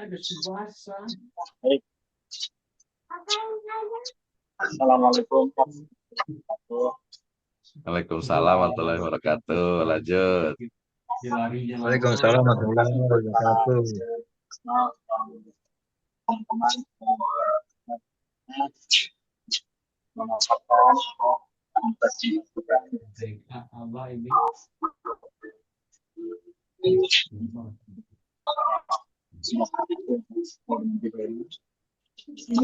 Baik. Assalamualaikum. Waalaikumsalam warahmatullahi wabarakatuh. Lanjut. Waalaikumsalam warahmatullahi wabarakatuh. Teman-teman mengatakan ini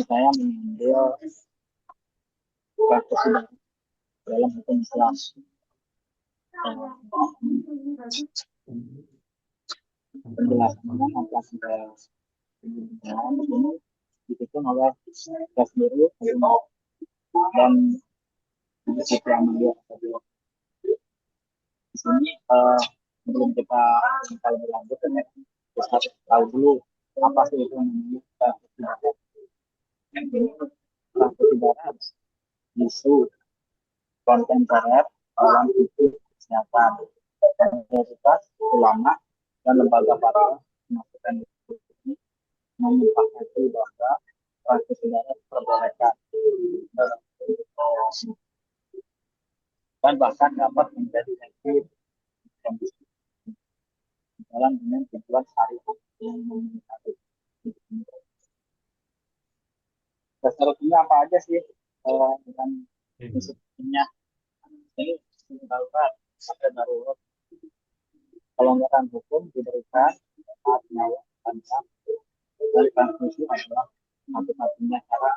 saya mengambil praktek dalam hukum Islam. Penjelasannya akan saya ini disusun oleh saya sendiri dan disitu ambil di sini sebelum kita lebih lanjut ya, kita harus tahu dulu apa sih itu namanya praktek ibadah. Praktek ibadah isu kontemporer dalam isu kesehatan, universitas, ulama, dan lembaga para masukan ini menyepakati bahwa praktek ibadah diperbolehkan dan bahkan dapat menjadi efektif dalam dengan tujuan syariat yang memenuhi. Dasar-dasarnya apa aja sih dengan prinsipnya ini darurat sampai darurat pelonggaran hukum diberikan saat nyawa terancam dari transmisi adalah satu-satunya cara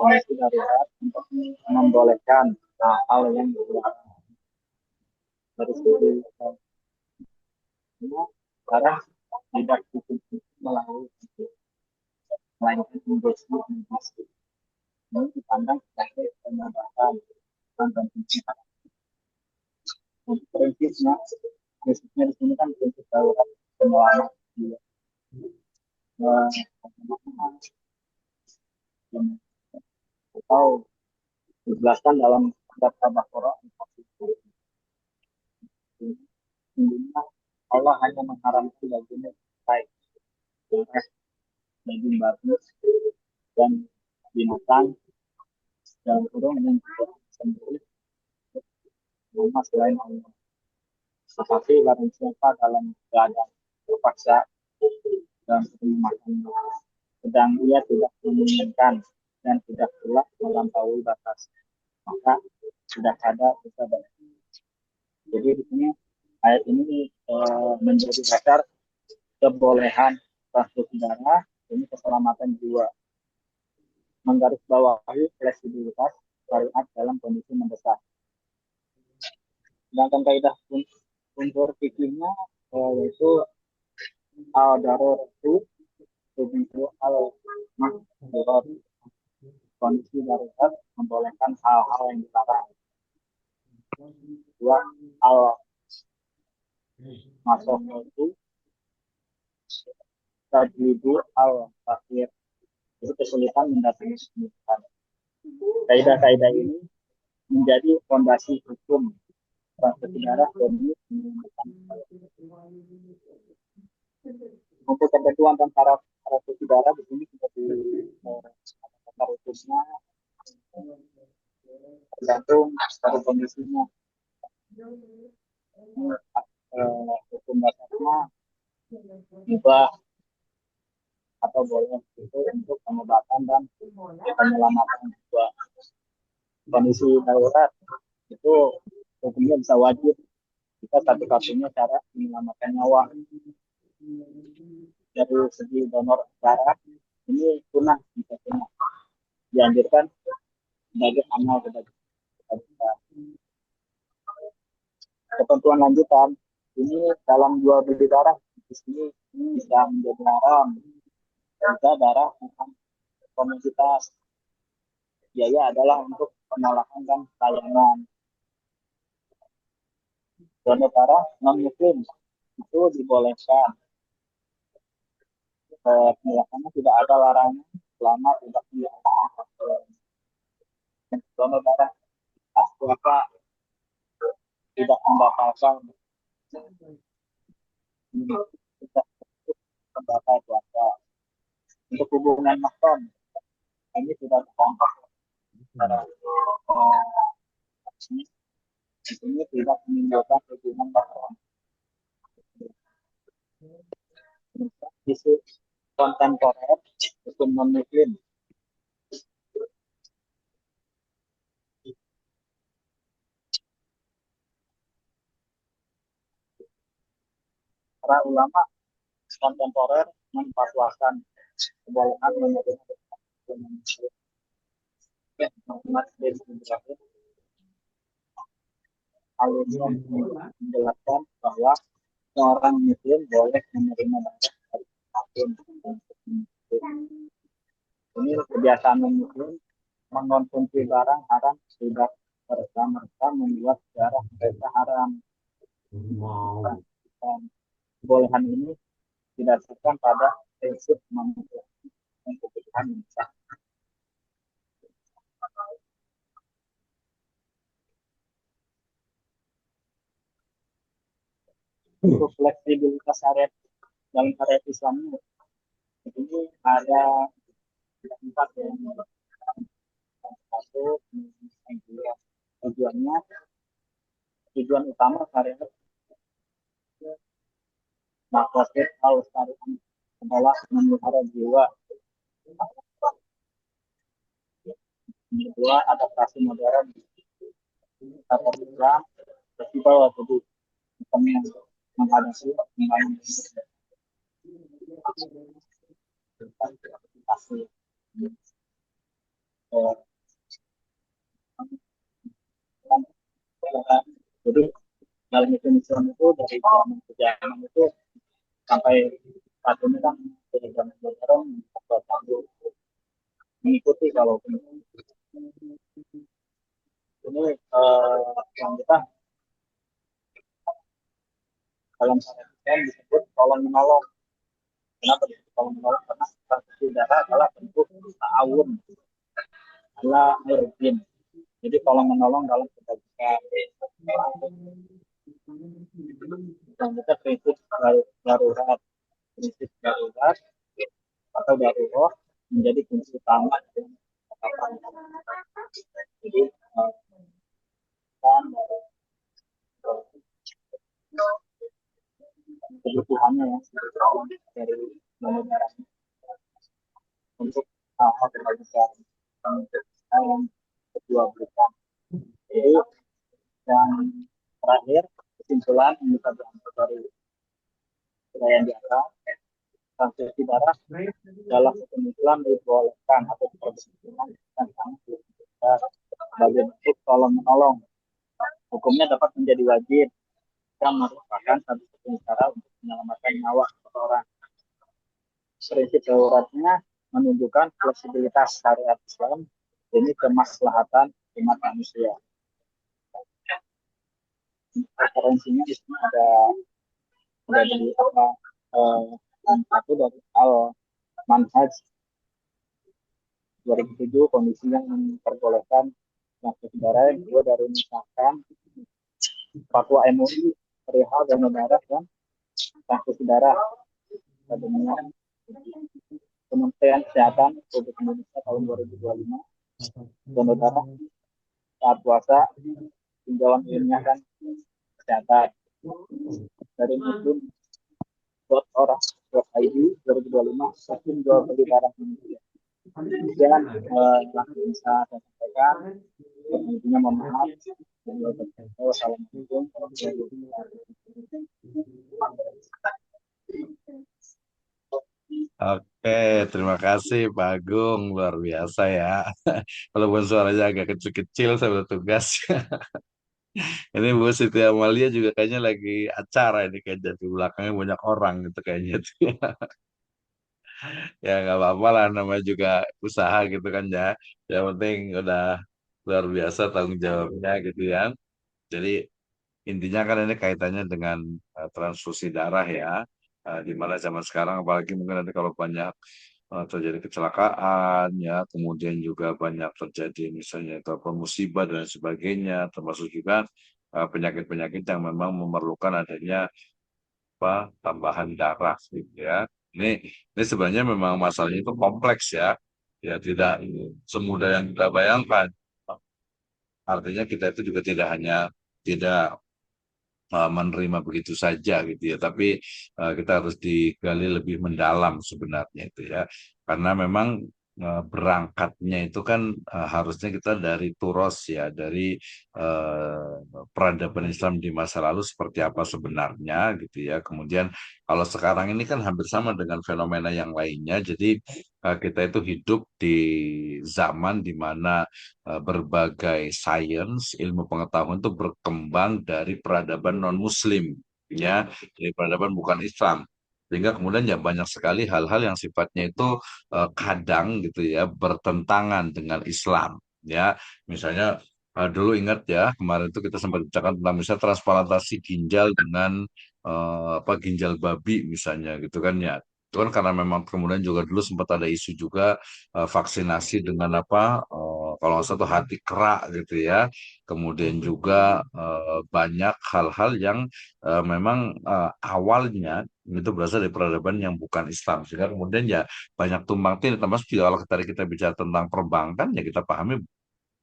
kondisi darurat untuk membolehkan hal-hal yang dilarang dari segi sekarang tidak cukup melalui melainkan industri ini dipandang sebagai penyebaran dan penciptaan. Prinsipnya di sini kan prinsip darurat penyelamat atau dijelaskan dalam kitab Al-Baqarah. Allah hanya mengharamkan daging baik, daging babi dan binatang dan burung yang sendiri nama selain Allah. Tetapi barang siapa dalam keadaan terpaksa dan makan, sedang ia tidak menginginkan dan tidak pula melampaui batas, maka sudah ada dosa baik. Jadi di sini ayat ini menjadi dasar kebolehan praktek darah ini keselamatan jiwa, menggarisbawahi fleksibilitas syariat dalam kondisi mendesak. Sedangkan kaidah unsur fikihnya yaitu al-daruratu tubihu al-mahdurat, kondisi darurat membolehkan hal-hal yang dilarang. Dua al-masohatu tajlibu al-fakir, itu kesulitan mendatangi kesulitan. Kaidah-kaidah ini menjadi fondasi hukum praktek darah demi untuk ketentuan antara praktek darah di sini seperti hukumnya tergantung dari kondisinya. Hukum dasarnya mubah atau boleh itu untuk pengobatan dan penyelamatan jiwa. Kondisi darurat itu hukumnya bisa wajib jika satu-satunya cara menyelamatkan nyawa. Dari segi donor darah ini punah, bisa punah, dianjurkan sebagai amal kebajikan. Ketentuan lanjutan ini dalam jual beli darah di sini bisa menjadi haram jika darah komoditas, biaya adalah untuk penolakan dan pelayanan. Donor darah non muslim itu dibolehkan. Penjelasannya tidak ada larangan selama tidak dilarang. Donor darah aswaka tidak membatalkan pendata cuaca. Untuk hubungan makron, ini sudah terkontak secara ini tidak menimbulkan hubungan makron. Isu kontemporer hukum non-muslim. Para ulama kontemporer memfatwakan kebolehan menerima Muhammad bin Ibrahim Al-Islam menjelaskan bahwa seorang muslim boleh menerima darah dari apapun. Ini kebiasaan muslim mengonsumsi barang haram tidak serta-merta membuat darah mereka haram. Dan kebolehan ini didasarkan pada prinsip manusia dan kebutuhan manusia. Untuk fleksibilitas syariat dalam syariat Islam ini ada empat yang satu tujuannya tujuan utama syariat maksud al-syariat adalah memelihara jiwa. Kedua, adaptasi modern atau Islam festival tubuh kami menghadapi perkembangan adaptasi. Jadi dalam Indonesia itu dari zaman ke zaman itu sampai saat ini kan dari zaman modern mengikuti kalau ini yang kita dalam syariat disebut tolong menolong. Kenapa disebut tolong menolong? Karena transfusi darah adalah bentuk ta'awun ala irjin. Jadi tolong menolong dalam kebajikan. Dan kita prinsip darurat, prinsip darurat atau darurat menjadi kunci utama. Jadi kebutuhannya ya dari negara untuk hal kebajikan yang kedua berikan. Jadi yang terakhir kesimpulan yang bisa diambil dari uraian di atas, transfusi darah dalam hukum Islam dibolehkan atau diperbolehkan sebagai bentuk tolong menolong. Hukumnya dapat menjadi wajib dan merupakan satu-satunya cara untuk menyelamatkan nyawa seseorang. Prinsip daruratnya menunjukkan fleksibilitas syariat Islam demi kemaslahatan umat manusia. Referensinya di sini ada di satu dari Al-Manhaj 2007 kondisi yang memperbolehkan transfusi darah, yang kedua dari misalkan fatwa MUI perihal donor darah dan transfusi darah dengan Kementerian Kesehatan Republik Indonesia tahun 2025 donor darah saat puasa tinjauan ilmiah dan kesehatan dari muslim.org.id 2025 hakim jual beli darah Indonesia. Kemudian langsung bisa saya sampaikan intinya mohon maaf. Wassalamualaikum warahmatullahi wabarakatuh. Oke, terima kasih Pak Agung, luar biasa ya. Walaupun suaranya agak kecil-kecil, saya bertugas. Ini Bu Siti Amalia juga kayaknya lagi acara ini kayaknya di belakangnya banyak orang gitu kayaknya. Ya nggak apa-apa lah, namanya juga usaha gitu kan ya. Yang penting udah luar biasa tanggung jawabnya gitu ya. Jadi intinya kan ini kaitannya dengan transfusi darah ya. Di mana zaman sekarang apalagi mungkin nanti kalau banyak terjadi kecelakaan ya, kemudian juga banyak terjadi misalnya itu apa musibah dan sebagainya, termasuk juga penyakit-penyakit yang memang memerlukan adanya apa tambahan darah gitu ya. Ini ini sebenarnya memang masalahnya itu kompleks ya. Ya tidak semudah yang kita bayangkan. Artinya kita itu juga tidak hanya tidak menerima begitu saja gitu ya. Tapi kita harus digali lebih mendalam sebenarnya itu ya. Karena memang berangkatnya itu kan harusnya kita dari turos ya, dari peradaban Islam di masa lalu seperti apa sebenarnya gitu ya. Kemudian kalau sekarang ini kan hampir sama dengan fenomena yang lainnya. Jadi kita itu hidup di zaman di mana berbagai sains, ilmu pengetahuan itu berkembang dari peradaban non-Muslim, ya, dari peradaban bukan Islam. Sehingga kemudian ya banyak sekali hal-hal yang sifatnya itu kadang gitu ya bertentangan dengan Islam, ya. Misalnya dulu ingat ya kemarin itu kita sempat bicarakan tentang misalnya transplantasi ginjal dengan apa ginjal babi misalnya gitu kan ya. Itu kan karena memang kemudian juga dulu sempat ada isu juga vaksinasi dengan apa kalau nggak salah tuh hati kera gitu ya. Kemudian juga banyak hal-hal yang memang awalnya itu berasal dari peradaban yang bukan Islam. Sehingga kemudian ya banyak tumpang tindih. Termasuk juga kalau tadi kita bicara tentang perbankan ya kita pahami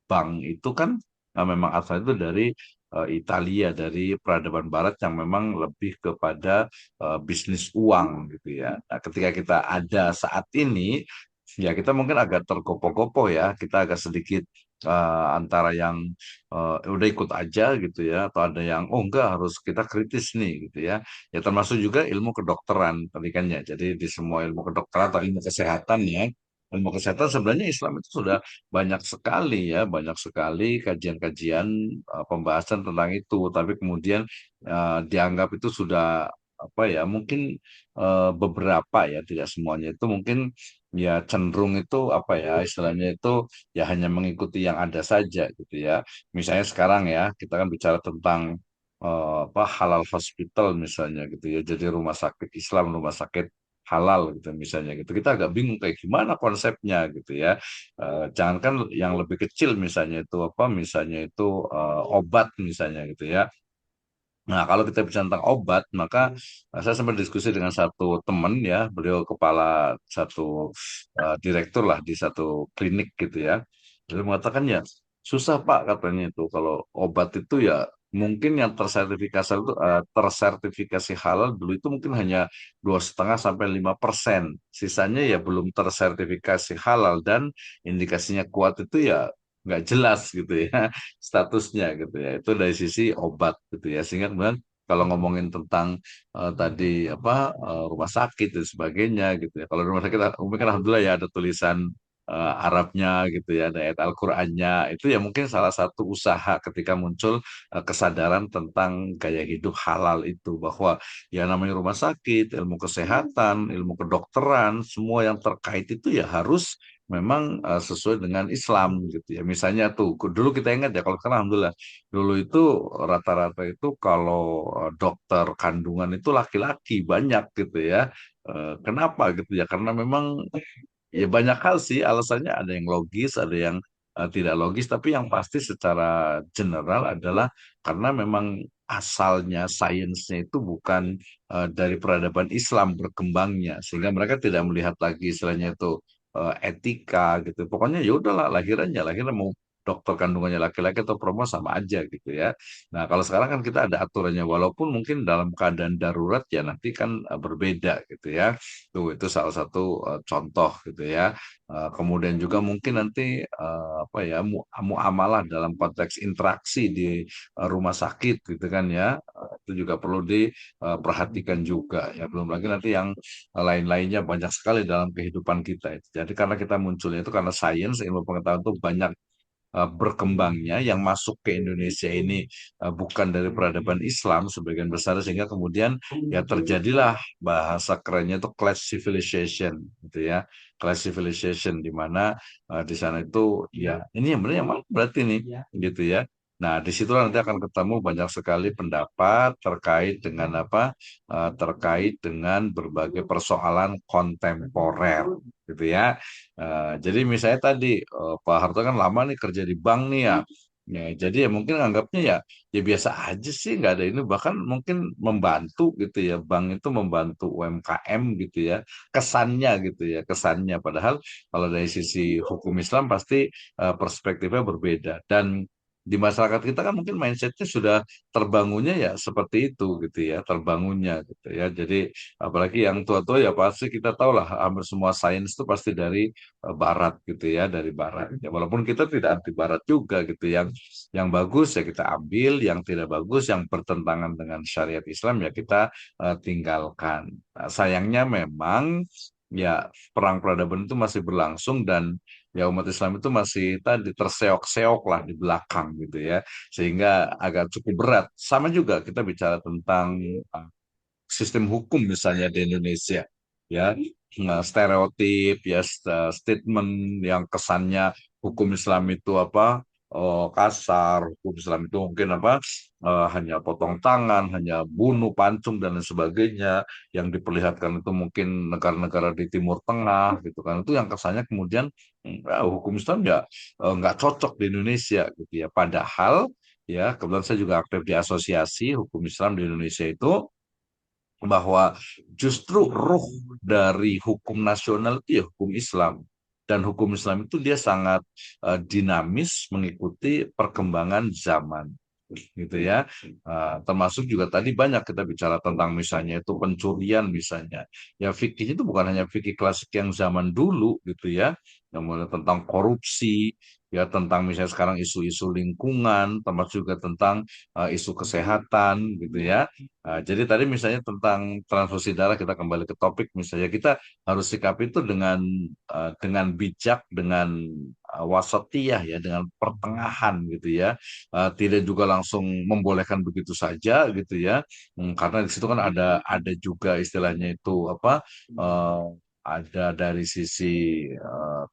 bank itu kan memang asal itu dari Italia, dari peradaban Barat yang memang lebih kepada bisnis uang gitu ya. Nah, ketika kita ada saat ini, ya kita mungkin agak tergopoh-gopoh ya, kita agak sedikit antara yang udah ikut aja gitu ya, atau ada yang oh enggak harus kita kritis nih gitu ya. Ya termasuk juga ilmu kedokteran tadi kan ya. Jadi di semua ilmu kedokteran atau ilmu kesehatan ya, ilmu kesehatan sebenarnya Islam itu sudah banyak sekali ya, banyak sekali kajian-kajian pembahasan tentang itu. Tapi kemudian dianggap itu sudah apa ya, mungkin beberapa ya, tidak semuanya itu mungkin ya cenderung itu apa ya, istilahnya itu ya hanya mengikuti yang ada saja gitu ya. Misalnya sekarang ya, kita kan bicara tentang apa halal hospital misalnya gitu ya. Jadi rumah sakit Islam, rumah sakit halal gitu misalnya gitu. Kita agak bingung kayak gimana konsepnya gitu ya. Jangankan yang lebih kecil misalnya itu apa misalnya itu obat misalnya gitu ya. Nah, kalau kita bicara tentang obat, maka saya sempat diskusi dengan satu teman ya, beliau kepala satu direktur lah di satu klinik gitu ya. Beliau mengatakan ya susah Pak katanya itu kalau obat itu ya mungkin yang tersertifikasi halal dulu itu mungkin hanya 2,5 sampai 5%. Sisanya ya belum tersertifikasi halal dan indikasinya kuat itu ya nggak jelas gitu ya statusnya gitu ya. Itu dari sisi obat gitu ya. Sehingga kemudian kalau ngomongin tentang tadi apa rumah sakit dan sebagainya gitu ya. Kalau rumah sakit mungkin alhamdulillah ya ada tulisan Arabnya gitu ya, ada ayat Al-Qur'annya. Itu ya mungkin salah satu usaha ketika muncul kesadaran tentang gaya hidup halal itu bahwa ya namanya rumah sakit, ilmu kesehatan, ilmu kedokteran, semua yang terkait itu ya harus memang sesuai dengan Islam gitu ya. Misalnya tuh dulu kita ingat ya kalau sekarang alhamdulillah dulu itu rata-rata itu kalau dokter kandungan itu laki-laki banyak gitu ya. Kenapa gitu ya? Karena memang ya banyak hal sih alasannya ada yang logis, ada yang tidak logis, tapi yang pasti secara general adalah karena memang asalnya sainsnya itu bukan dari peradaban Islam berkembangnya, sehingga mereka tidak melihat lagi istilahnya itu etika gitu. Pokoknya ya udahlah lahirannya, lahiran mau dokter kandungannya laki-laki atau perempuan sama aja gitu ya. Nah, kalau sekarang kan kita ada aturannya, walaupun mungkin dalam keadaan darurat ya nanti kan berbeda gitu ya. Tuh, itu salah satu contoh gitu ya. Kemudian juga mungkin nanti apa ya muamalah dalam konteks interaksi di rumah sakit gitu kan ya. Itu juga perlu diperhatikan juga ya. Belum lagi nanti yang lain-lainnya banyak sekali dalam kehidupan kita itu. Jadi karena kita munculnya itu karena sains, ilmu pengetahuan itu banyak berkembangnya yang masuk ke Indonesia ini bukan dari peradaban Islam sebagian besar sehingga kemudian ya terjadilah bahasa kerennya itu class civilization gitu ya class civilization di mana di sana itu ya ini yang benar yang mana berarti nih gitu ya. Nah, di situ nanti akan ketemu banyak sekali pendapat terkait dengan apa? Terkait dengan berbagai persoalan kontemporer, gitu ya. Jadi misalnya tadi Pak Harto kan lama nih kerja di bank nih ya. Ya, jadi ya mungkin anggapnya ya biasa aja sih, nggak ada ini, bahkan mungkin membantu gitu ya, bank itu membantu UMKM gitu ya, kesannya gitu ya, kesannya. Padahal kalau dari sisi hukum Islam pasti perspektifnya berbeda. Dan di masyarakat kita kan mungkin mindsetnya sudah terbangunnya ya seperti itu gitu ya, terbangunnya gitu ya. Jadi apalagi yang tua-tua ya pasti kita tahu lah, hampir semua sains itu pasti dari Barat gitu ya, dari Barat. Ya, walaupun kita tidak anti Barat juga gitu, yang bagus ya kita ambil, yang tidak bagus, yang bertentangan dengan syariat Islam ya kita tinggalkan. Nah, sayangnya memang ya perang peradaban itu masih berlangsung, dan ya umat Islam itu masih tadi terseok-seok lah di belakang gitu ya, sehingga agak cukup berat. Sama juga kita bicara tentang sistem hukum misalnya di Indonesia, ya, nah, stereotip ya, statement yang kesannya hukum Islam itu apa, kasar, hukum Islam itu mungkin apa, hanya potong tangan, hanya bunuh, pancung dan lain sebagainya, yang diperlihatkan itu mungkin negara-negara di Timur Tengah gitu kan, itu yang kesannya kemudian hukum Islam ya nggak cocok di Indonesia gitu ya, padahal ya kebetulan saya juga aktif di asosiasi hukum Islam di Indonesia itu, bahwa justru ruh dari hukum nasional itu ya hukum Islam. Dan hukum Islam itu dia sangat dinamis mengikuti perkembangan zaman gitu ya. Termasuk juga tadi banyak kita bicara tentang misalnya itu pencurian misalnya. Ya fikih itu bukan hanya fikih klasik yang zaman dulu gitu ya, yang mulai tentang korupsi, ya tentang misalnya sekarang isu-isu lingkungan, termasuk juga tentang isu kesehatan gitu ya. Jadi tadi misalnya tentang transfusi darah, kita kembali ke topik, misalnya kita harus sikapi itu dengan bijak, dengan wasatiyah ya, dengan pertengahan gitu ya. Tidak juga langsung membolehkan begitu saja gitu ya. Karena di situ kan ada juga istilahnya itu apa, eh, ada dari sisi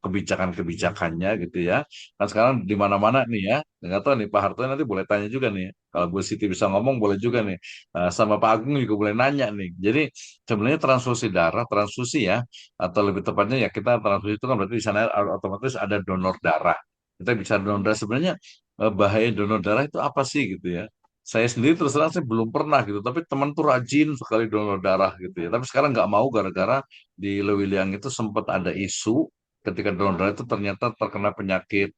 kebijakan-kebijakannya gitu ya. Kan sekarang di mana-mana nih ya, nggak tahu nih Pak Harto nanti boleh tanya juga nih. Kalau Bu Siti bisa ngomong boleh juga nih. Sama Pak Agung juga boleh nanya nih. Jadi sebenarnya transfusi darah, transfusi ya, atau lebih tepatnya ya kita transfusi itu kan berarti di sana otomatis ada donor darah. Kita bicara donor darah, sebenarnya bahaya donor darah itu apa sih gitu ya. Saya sendiri terus terang saya belum pernah gitu, tapi teman tuh rajin sekali donor darah gitu ya. Tapi sekarang nggak mau gara-gara di Lewiliang itu sempat ada isu ketika donor darah itu ternyata terkena penyakit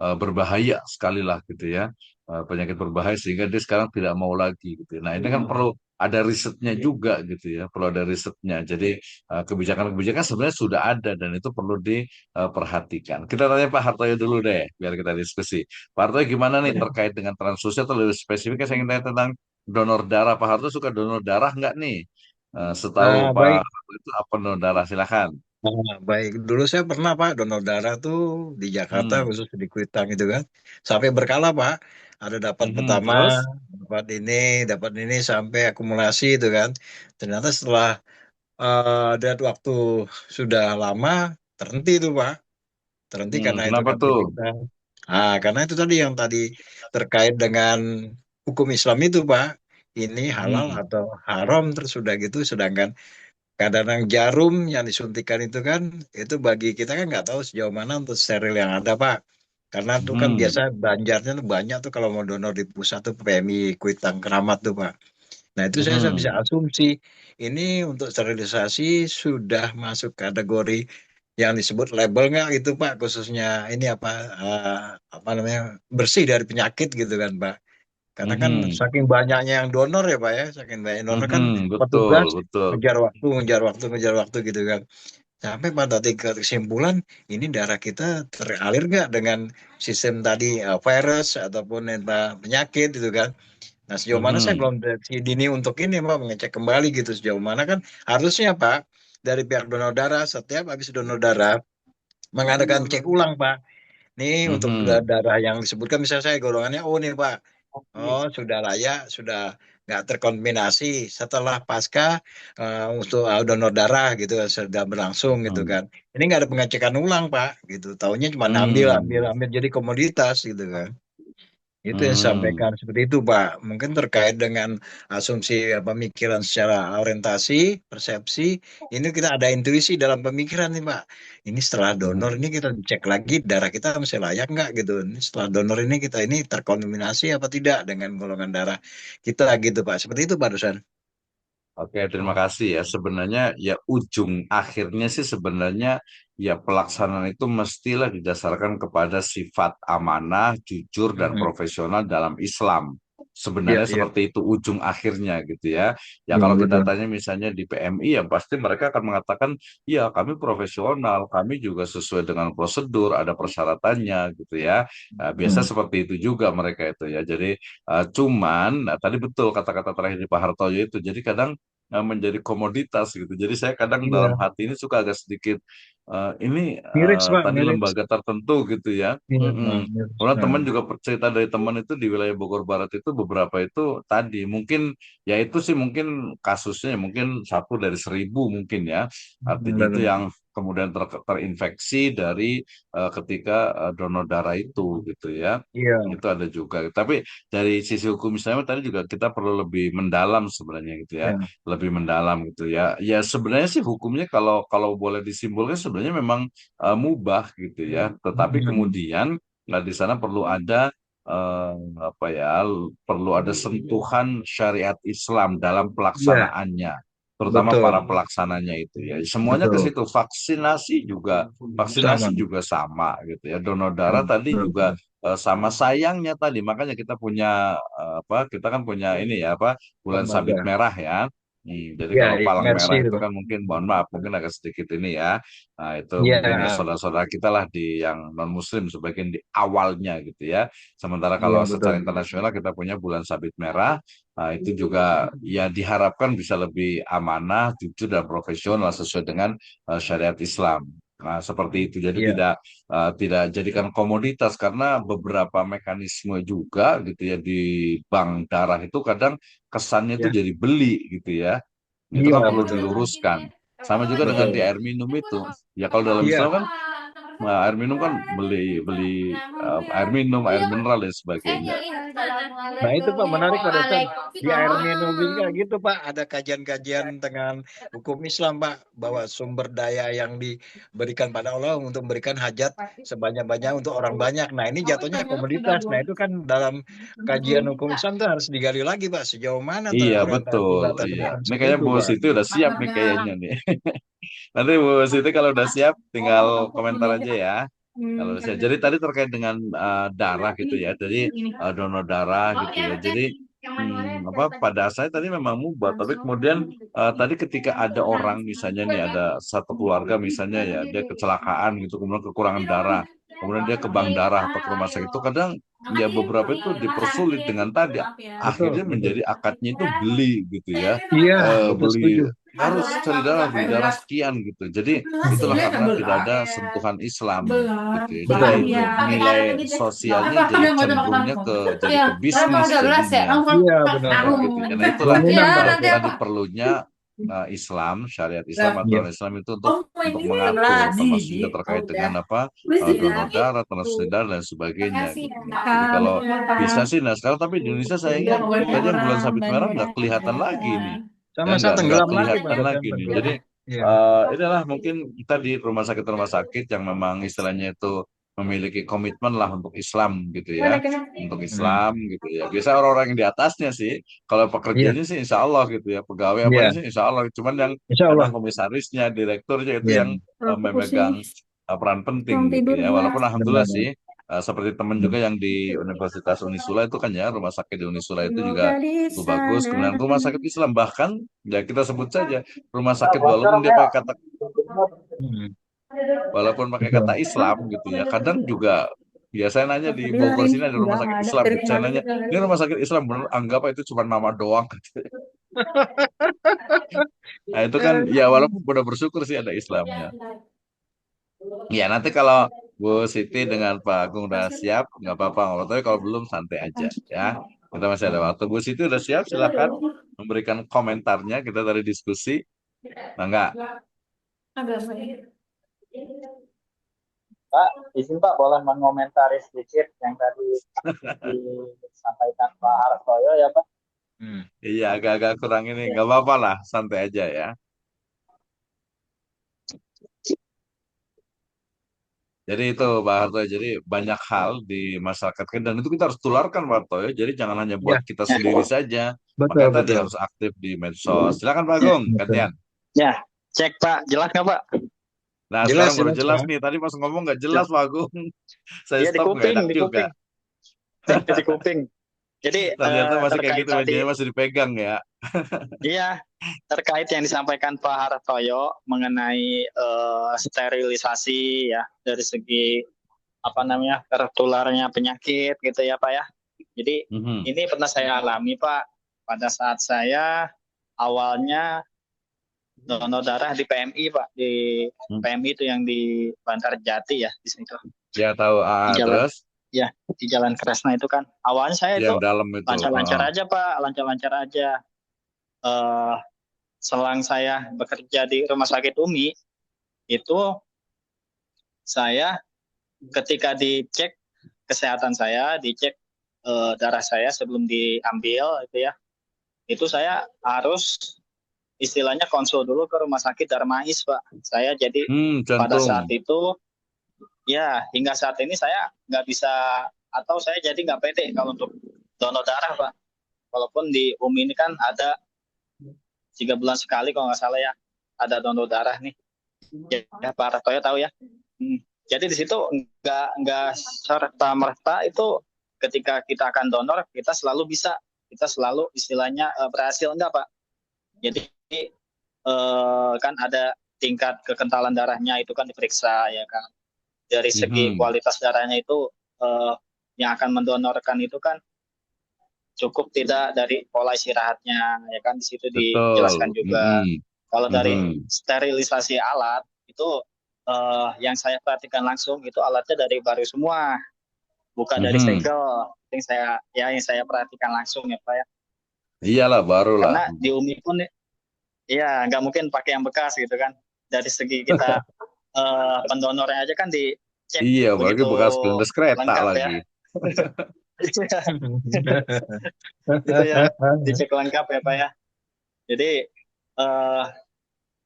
berbahaya sekali lah gitu ya, penyakit berbahaya sehingga dia sekarang tidak mau lagi gitu ya. Nah ini kan perlu ada risetnya juga gitu ya, perlu ada risetnya. Jadi kebijakan-kebijakan sebenarnya sudah ada dan itu perlu diperhatikan. Kita tanya Pak Hartoyo dulu deh biar kita diskusi. Pak Hartoyo gimana nih terkait dengan transfusi, atau lebih spesifiknya saya ingin tanya tentang donor darah. Pak Hartoyo suka donor darah nggak nih? Setahu Pak Baik. Hartoyo itu apa donor darah, silakan. Baik. Dulu saya pernah Pak donor darah tuh di Jakarta, Hmm. khusus di Kuitang gitu kan. Sampai berkala Pak. Ada dapat pertama, Terus? dapat ini sampai akumulasi itu kan. Ternyata setelah ada waktu sudah lama terhenti itu Pak. Terhenti karena itu Kenapa kan tuh? kita. Karena itu tadi yang tadi terkait dengan hukum Islam itu Pak. Ini halal Hmm. atau haram terus sudah gitu, sedangkan kadang-kadang jarum yang disuntikan itu kan, itu bagi kita kan nggak tahu sejauh mana untuk steril yang ada Pak. Karena itu kan biasa Hmm. banjarnya tuh banyak tuh kalau mau donor di pusat tuh PMI Kuitang Keramat tuh Pak. Nah itu saya bisa Hmm. asumsi ini untuk sterilisasi sudah masuk kategori yang disebut label nggak gitu Pak, khususnya ini eh, apa namanya, bersih dari penyakit gitu kan Pak. Karena kan Hmm. saking banyaknya yang donor ya Pak ya, saking banyak donor kan Betul, petugas betul. ngejar waktu gitu kan. Sampai pada tingkat kesimpulan ini darah kita teralir nggak dengan sistem tadi virus ataupun penyakit gitu kan. Nah sejauh mana saya Hmm. belum deteksi dini untuk ini Pak, mengecek kembali gitu sejauh mana kan harusnya Pak dari pihak donor darah setiap habis donor darah mengadakan cek ulang Pak. Nih untuk Hmm. darah yang disebutkan misalnya saya golongannya O nih Pak. Oh, sudah layak, sudah nggak terkontaminasi setelah pasca untuk donor darah gitu sudah berlangsung gitu Hmm. kan. Ini nggak ada pengecekan ulang Pak gitu. Taunya cuma ambil, ambil, Hmm. ambil jadi komoditas gitu kan. Itu yang Hmm. disampaikan seperti itu, Pak. Mungkin terkait dengan asumsi pemikiran secara orientasi, persepsi, ini kita ada intuisi dalam pemikiran nih, Pak. Ini setelah donor ini kita cek lagi darah kita masih layak nggak gitu. Ini setelah donor ini kita ini terkontaminasi apa tidak dengan golongan darah kita gitu, Pak. Seperti itu, Pak Dusan. Oke, terima kasih ya. Sebenarnya ya ujung akhirnya sih sebenarnya ya pelaksanaan itu mestilah didasarkan kepada sifat amanah, jujur, dan Mm-mm. profesional dalam Islam. Iya, Sebenarnya iya. seperti itu ujung akhirnya gitu ya. Ya Iya, kalau kita betul. tanya misalnya di PMI ya pasti mereka akan mengatakan ya kami profesional, kami juga sesuai dengan prosedur, ada persyaratannya gitu ya. Nah, biasa Hmm. seperti itu juga mereka itu ya. Jadi cuman nah, tadi betul kata-kata terakhir di Pak Hartoyo itu. Jadi kadang menjadi komoditas gitu. Jadi saya kadang dalam Iya. hati ini suka agak sedikit ini Miris, Pak, tadi miris. lembaga tertentu gitu ya. Iya, Mm-mm. miris. Karena Nah, teman juga cerita dari teman itu di wilayah Bogor Barat itu beberapa itu tadi mungkin ya itu sih mungkin kasusnya ya mungkin 1 dari 1.000 mungkin ya. Artinya itu betul. yang kemudian terinfeksi dari ketika donor darah itu gitu ya. Iya, Itu ada juga. Tapi dari sisi hukum Islam tadi juga kita perlu lebih mendalam sebenarnya gitu ya, iya. lebih mendalam gitu ya. Ya sebenarnya sih hukumnya kalau kalau boleh disimpulkan sebenarnya memang mubah gitu ya. Tetapi Hmm. kemudian di sana perlu ada eh, apa ya, perlu ada sentuhan syariat Islam dalam Iya, pelaksanaannya. Terutama para betul. pelaksananya itu ya. Semuanya ke Betul. situ. Vaksinasi Sama. juga sama gitu ya. Donor darah tadi juga Betul. sama sayangnya tadi makanya kita punya apa kita kan punya ini ya apa bulan sabit Lembaga. merah ya. Jadi Iya, kalau iya, palang Mercy merah itu, itu Pak. kan mungkin mohon maaf mungkin agak sedikit ini ya. Nah, itu mungkin ya Iya, saudara-saudara kita lah di yang non muslim sebagian di awalnya gitu ya. Sementara iya, kalau betul. secara internasional kita punya bulan sabit merah. Nah, itu juga ya diharapkan bisa lebih amanah, jujur dan profesional sesuai dengan syariat Islam. Nah, seperti itu. Jadi Iya, tidak jadikan komoditas karena beberapa mekanisme juga gitu ya di bank darah itu kadang kesannya itu iya, jadi beli gitu ya. Itu iya, kan perlu betul. diluruskan. Sama juga dengan di Betul. air minum itu. Ya kalau dalam Islam Iya. kan nah, air minum kan beli beli air minum, air mineral dan sebagainya. Nah itu Pak menarik Pak Dosen. Di air minum juga Waalaikumsalam. gitu Pak. Ada kajian-kajian dengan hukum Islam Pak. Bahwa sumber daya yang diberikan pada Allah untuk memberikan hajat sebanyak-banyak untuk orang banyak. Nah ini jatuhnya komoditas. Nah itu kan dalam kajian hukum Islam itu harus digali lagi Pak. Sejauh mana Iya orientasi betul, latar iya. belakang Ini seperti kayaknya itu Bu Pak. Siti udah siap nih kayaknya nih. Nanti Bu Siti kalau udah siap, tinggal komentar aja ya. Kalau udah siap. Jadi tadi terkait dengan darah gitu ya. Jadi donor darah gitu ya. Jadi apa pada saya tadi memang mubah, tapi kemudian tadi ketika ada orang misalnya nih ada satu keluarga misalnya ya dia kecelakaan gitu, kemudian kekurangan darah, kemudian dia ke bank darah atau ke rumah sakit itu kadang ya beberapa itu dipersulit dengan tadi Betul, akhirnya betul. menjadi akadnya itu beli gitu ya. Iya, betul Beli setuju. harus cari darah beli darah sekian gitu jadi itulah karena tidak ada sentuhan Islam gitu ya jadi Betul, betul. nilai sosialnya jadi cenderungnya jadi ke bisnis jadinya Iya benar Pak. gitu karena itulah Dominan Pak Dosen. tadi perlunya Islam syariat Islam Iya, aturan Islam itu untuk mengatur termasuk juga terkait dengan apa donor darah transfusi darah dan sebagainya gitu jadi kalau bisa sih nah sekarang tapi di Indonesia sayangnya kayaknya bulan sabit merah nggak kelihatan lagi nih ya sama saya nggak tenggelam lagi Pak kelihatan Dosen lagi nih tenggelam. jadi Iya. inilah mungkin kita di rumah sakit yang memang istilahnya itu memiliki komitmen lah untuk Islam gitu ya untuk Hmm. Islam gitu ya biasa orang-orang yang di atasnya sih kalau Iya, pekerjanya sih insya Allah gitu ya pegawai apanya iya. sih insya Allah cuman yang Insya kadang Allah. komisarisnya direkturnya itu Iya, yang memegang peran penting gitu ya walaupun alhamdulillah benar. sih seperti teman juga yang di Universitas Unisula itu kan ya rumah sakit di Unisula itu juga cukup bagus kemudian rumah sakit Islam bahkan ya kita sebut saja rumah sakit Hmm. walaupun pakai kata Betul. Islam gitu ya kadang juga biasanya nanya di Bogor sini ada rumah sakit Islam gitu. Saya nanya ini rumah sakit Islam bener anggap itu cuma nama doang katanya. Nah itu kan ya walaupun udah bersyukur sih ada Islamnya ya nanti kalau Bu Siti dengan Pak Agung udah siap nggak apa-apa nggak apa-apa. Tapi kalau belum santai aja ya kita masih ada waktu Bu Siti udah siap silakan memberikan komentarnya kita tadi diskusi nah enggak Pak, izin Pak boleh mengomentari sedikit yang tadi disampaikan Pak Hartoyo ya Pak. Iya, agak-agak kurang ini. Ya. Nggak apa-apa lah, santai aja ya. Jadi itu Pak Harto, jadi banyak hal di masyarakat kita dan itu kita harus tularkan Pak Harto ya. Jadi jangan hanya buat Ya, kita sendiri saja. betul, Makanya tadi betul. harus aktif di medsos. Silakan Pak Agung, Betul. gantian. Ya, cek Pak, jelas nggak Pak? Nah Jelas, sekarang baru jelas, jelas Pak. nih. Tadi pas ngomong nggak jelas Pak Agung. Saya Iya di stop nggak kuping, enak di juga. kuping, di kuping. Jadi Ternyata masih kayak terkait gitu tadi, medianya masih dipegang ya. iya terkait yang disampaikan Pak Hartoyo mengenai sterilisasi ya dari segi apa namanya tertularnya penyakit gitu ya Pak ya. Jadi Mhm. ini pernah saya alami Pak pada saat saya awalnya donor darah di PMI Pak, di Hmm. PMI itu yang di Bantar Jati ya di situ, Ya tahu. di jalan Terus ya di Jalan Kresna itu kan. Awalnya saya itu yang dalam itu. lancar-lancar aja Pak, lancar-lancar aja. Eh, Selang saya bekerja di Rumah Sakit Umi itu saya ketika dicek kesehatan saya, dicek darah saya sebelum diambil itu ya, itu saya harus istilahnya konsul dulu ke Rumah Sakit Darmais Pak. Saya jadi pada Jantung. saat itu ya hingga saat ini saya nggak bisa atau saya jadi nggak pede kalau untuk donor darah Pak. Walaupun di UMI ini kan ada 3 bulan sekali kalau nggak salah ya ada donor darah nih. Ya Pak Ratoya tahu ya. Jadi di situ nggak serta merta itu ketika kita akan donor kita selalu bisa, kita selalu istilahnya berhasil enggak Pak. Jadi kan ada tingkat kekentalan darahnya itu kan diperiksa ya kan. Dari segi Mhm. kualitas darahnya itu yang akan mendonorkan itu kan cukup tidak dari pola istirahatnya ya kan di situ dijelaskan Betul. juga. Mhm. Kalau dari Mhm. sterilisasi alat itu yang saya perhatikan langsung itu alatnya dari baru semua, bukan dari Mhm. segel. Yang saya perhatikan langsung ya Pak ya. Iyalah barulah. Karena di UMI pun ya nggak mungkin pakai yang bekas gitu kan. Dari segi kita pendonornya aja kan dicek Iya, apalagi begitu bekas gelindes kereta lengkap ya. lagi. Itu ya dicek lengkap ya Pak ya. Jadi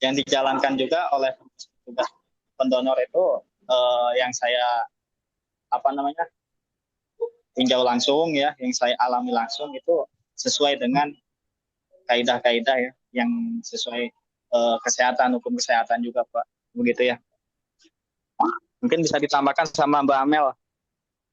yang dijalankan juga oleh tugas pendonor itu yang saya apa namanya tinjau langsung ya, yang saya alami langsung itu sesuai dengan kaidah-kaidah ya, yang sesuai kesehatan, hukum kesehatan juga Pak, begitu ya. Mungkin bisa ditambahkan sama Mbak Amel.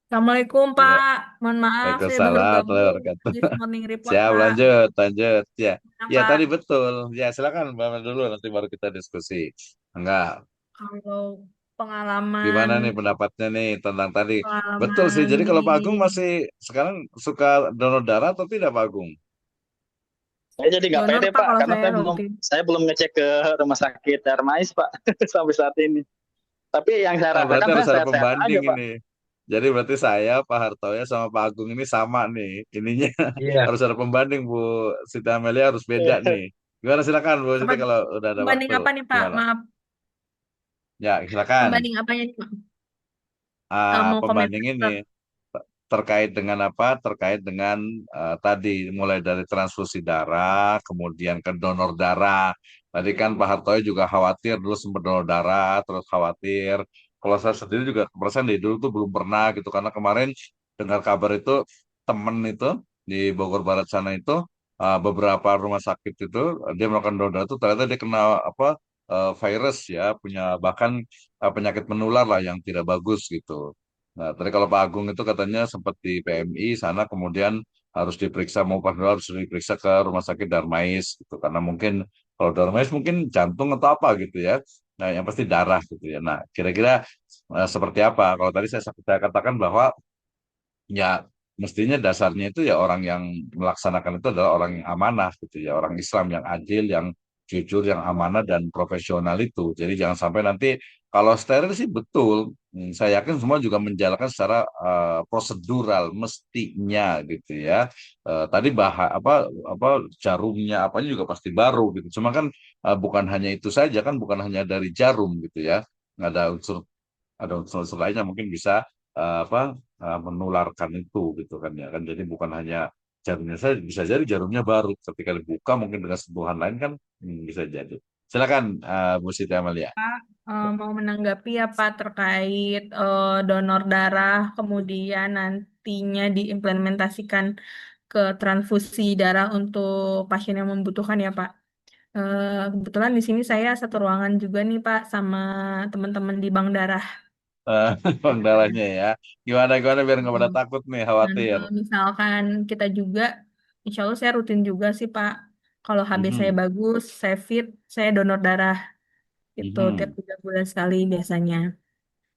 Assalamualaikum Iya. Pak, mohon maaf saya baru Waalaikumsalam gabung warahmatullahi wabarakatuh. di Morning Report Siap, Pak. lanjut, lanjut. Ya, Nah, ya Pak, tadi betul. Ya, silakan Mbak Mel dulu, nanti baru kita diskusi. Enggak, kalau pengalaman gimana nih pendapatnya nih tentang tadi? Betul sih. pengalaman Jadi di kalau Pak Agung masih sekarang suka donor darah atau tidak Pak Agung? Saya jadi nggak donor pede Pak Pak, kalau karena saya saya belum rutin. saya belum ngecek ke rumah sakit Darmais Pak sampai saat ini. Tapi yang saya Nah, berarti rasakan harus saya ada sehat-sehat aja pembanding Pak. ini. Jadi berarti saya, Pak Hartoyo sama Pak Agung ini sama nih. Ininya Iya. harus ada pembanding Bu Siti Amelia harus beda nih. Gimana silakan Bu Apa Siti kalau udah ada pembanding waktu. apa nih Pak? Gimana? Maaf, Ya, silakan. pembanding apanya nih Pak? Mau komentar. Pembanding ini terkait dengan apa? Terkait dengan tadi mulai dari transfusi darah, kemudian ke donor darah. Tadi kan Pak Hartoyo juga khawatir dulu sempat donor darah, terus khawatir. Kalau saya sendiri juga perasaan dari dulu tuh belum pernah gitu karena kemarin dengar kabar itu temen itu di Bogor Barat sana itu beberapa rumah sakit itu dia melakukan donor darah itu ternyata dia kena apa virus ya, punya bahkan penyakit menular lah yang tidak bagus gitu. Nah, tadi kalau Pak Agung itu katanya sempat di PMI sana kemudian harus diperiksa mau Pak harus diperiksa ke Rumah Sakit Darmais gitu karena mungkin kalau Darmais mungkin jantung atau apa gitu ya. Nah, yang pasti darah gitu ya. Nah, kira-kira seperti apa? Kalau tadi saya katakan bahwa ya mestinya dasarnya itu ya orang yang melaksanakan itu adalah orang yang amanah gitu ya, orang Islam yang adil, yang jujur, yang amanah dan profesional itu. Jadi jangan sampai nanti kalau steril sih betul, saya yakin semua juga menjalankan secara prosedural mestinya gitu ya. Tadi apa jarumnya apanya juga pasti baru gitu. Cuma kan bukan hanya itu saja kan bukan hanya dari jarum gitu ya. Ada unsur ada unsur-unsur lainnya mungkin bisa menularkan itu gitu kan ya kan. Jadi bukan hanya jarumnya saja, bisa jadi jarumnya baru ketika dibuka mungkin dengan sentuhan lain kan bisa jadi. Silakan Bu Siti Amalia. Pak, mau menanggapi apa terkait donor darah, kemudian nantinya diimplementasikan ke transfusi darah untuk pasien yang membutuhkan ya Pak. Kebetulan di sini saya satu ruangan juga nih Pak sama teman-teman di bank darah. Bang darahnya ya. Gimana gimana biar nggak pada Hmm. takut nih, Dan khawatir. misalkan kita juga, insya Allah saya rutin juga sih Pak. Kalau HB saya Mhm, bagus, saya fit, saya donor darah itu tiap mhm, 3 bulan sekali biasanya.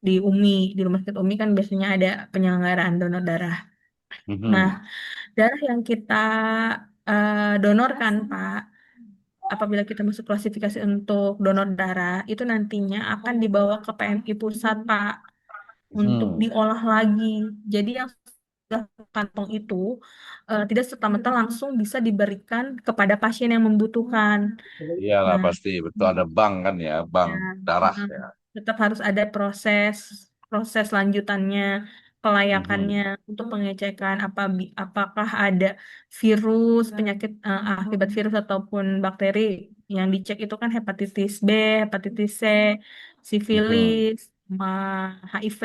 Di UMI, di Rumah Sakit UMI kan biasanya ada penyelenggaraan donor darah. Nah, mhm, darah yang kita donorkan, Pak, apabila kita masuk klasifikasi untuk donor darah, itu nantinya akan dibawa ke PMI pusat, Pak, untuk mhm. diolah lagi. Jadi yang sudah kantong itu tidak serta-merta langsung bisa diberikan kepada pasien yang membutuhkan. Iyalah Nah, pasti betul ada bank kan ya, bank ya, darah mm, ya. tetap harus ada proses proses lanjutannya, kelayakannya Mhm, untuk pengecekan apakah ada virus, penyakit akibat virus ataupun bakteri yang dicek itu kan hepatitis B, hepatitis C, mhm, sifilis, sama HIV.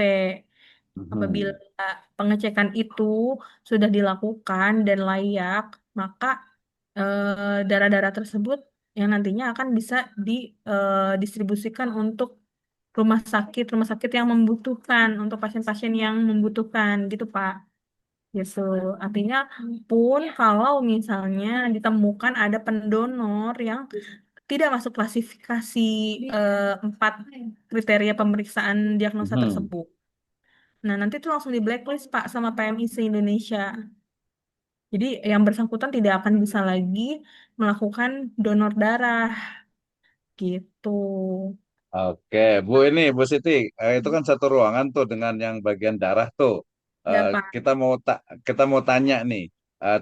Apabila mhm. pengecekan itu sudah dilakukan dan layak, maka darah-darah tersebut yang nantinya akan bisa didistribusikan untuk rumah sakit yang membutuhkan, untuk pasien-pasien yang membutuhkan, gitu Pak. Gitu. Artinya pun kalau misalnya ditemukan ada pendonor yang tidak masuk klasifikasi 4 kriteria pemeriksaan diagnosa Mhm. tersebut. Nah, nanti itu langsung di blacklist Pak sama PMI se-Indonesia. Jadi yang bersangkutan tidak akan bisa lagi melakukan donor darah gitu. Oke, Bu ini Bu Siti, itu kan satu ruangan tuh dengan yang bagian darah tuh. Ya Pak, Kita mau tanya nih,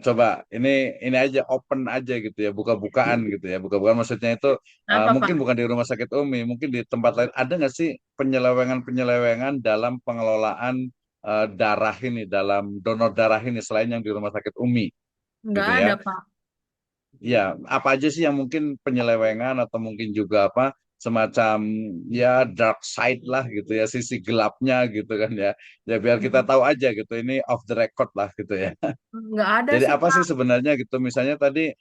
coba ini aja open aja gitu ya, buka-bukaan gitu ya, buka-bukaan maksudnya itu apa mungkin Pak? bukan di rumah sakit Umi, mungkin di tempat lain ada nggak sih penyelewengan-penyelewengan dalam pengelolaan darah ini, dalam donor darah ini selain yang di rumah sakit Umi Nggak gitu ya? ada Pak. Ya, apa aja sih yang mungkin penyelewengan atau mungkin juga apa semacam ya dark side lah gitu ya, sisi gelapnya gitu kan ya. Ya biar kita tahu aja gitu ini off the record lah gitu ya. Nggak ada Jadi sih apa sih Pak. sebenarnya gitu? Misalnya tadi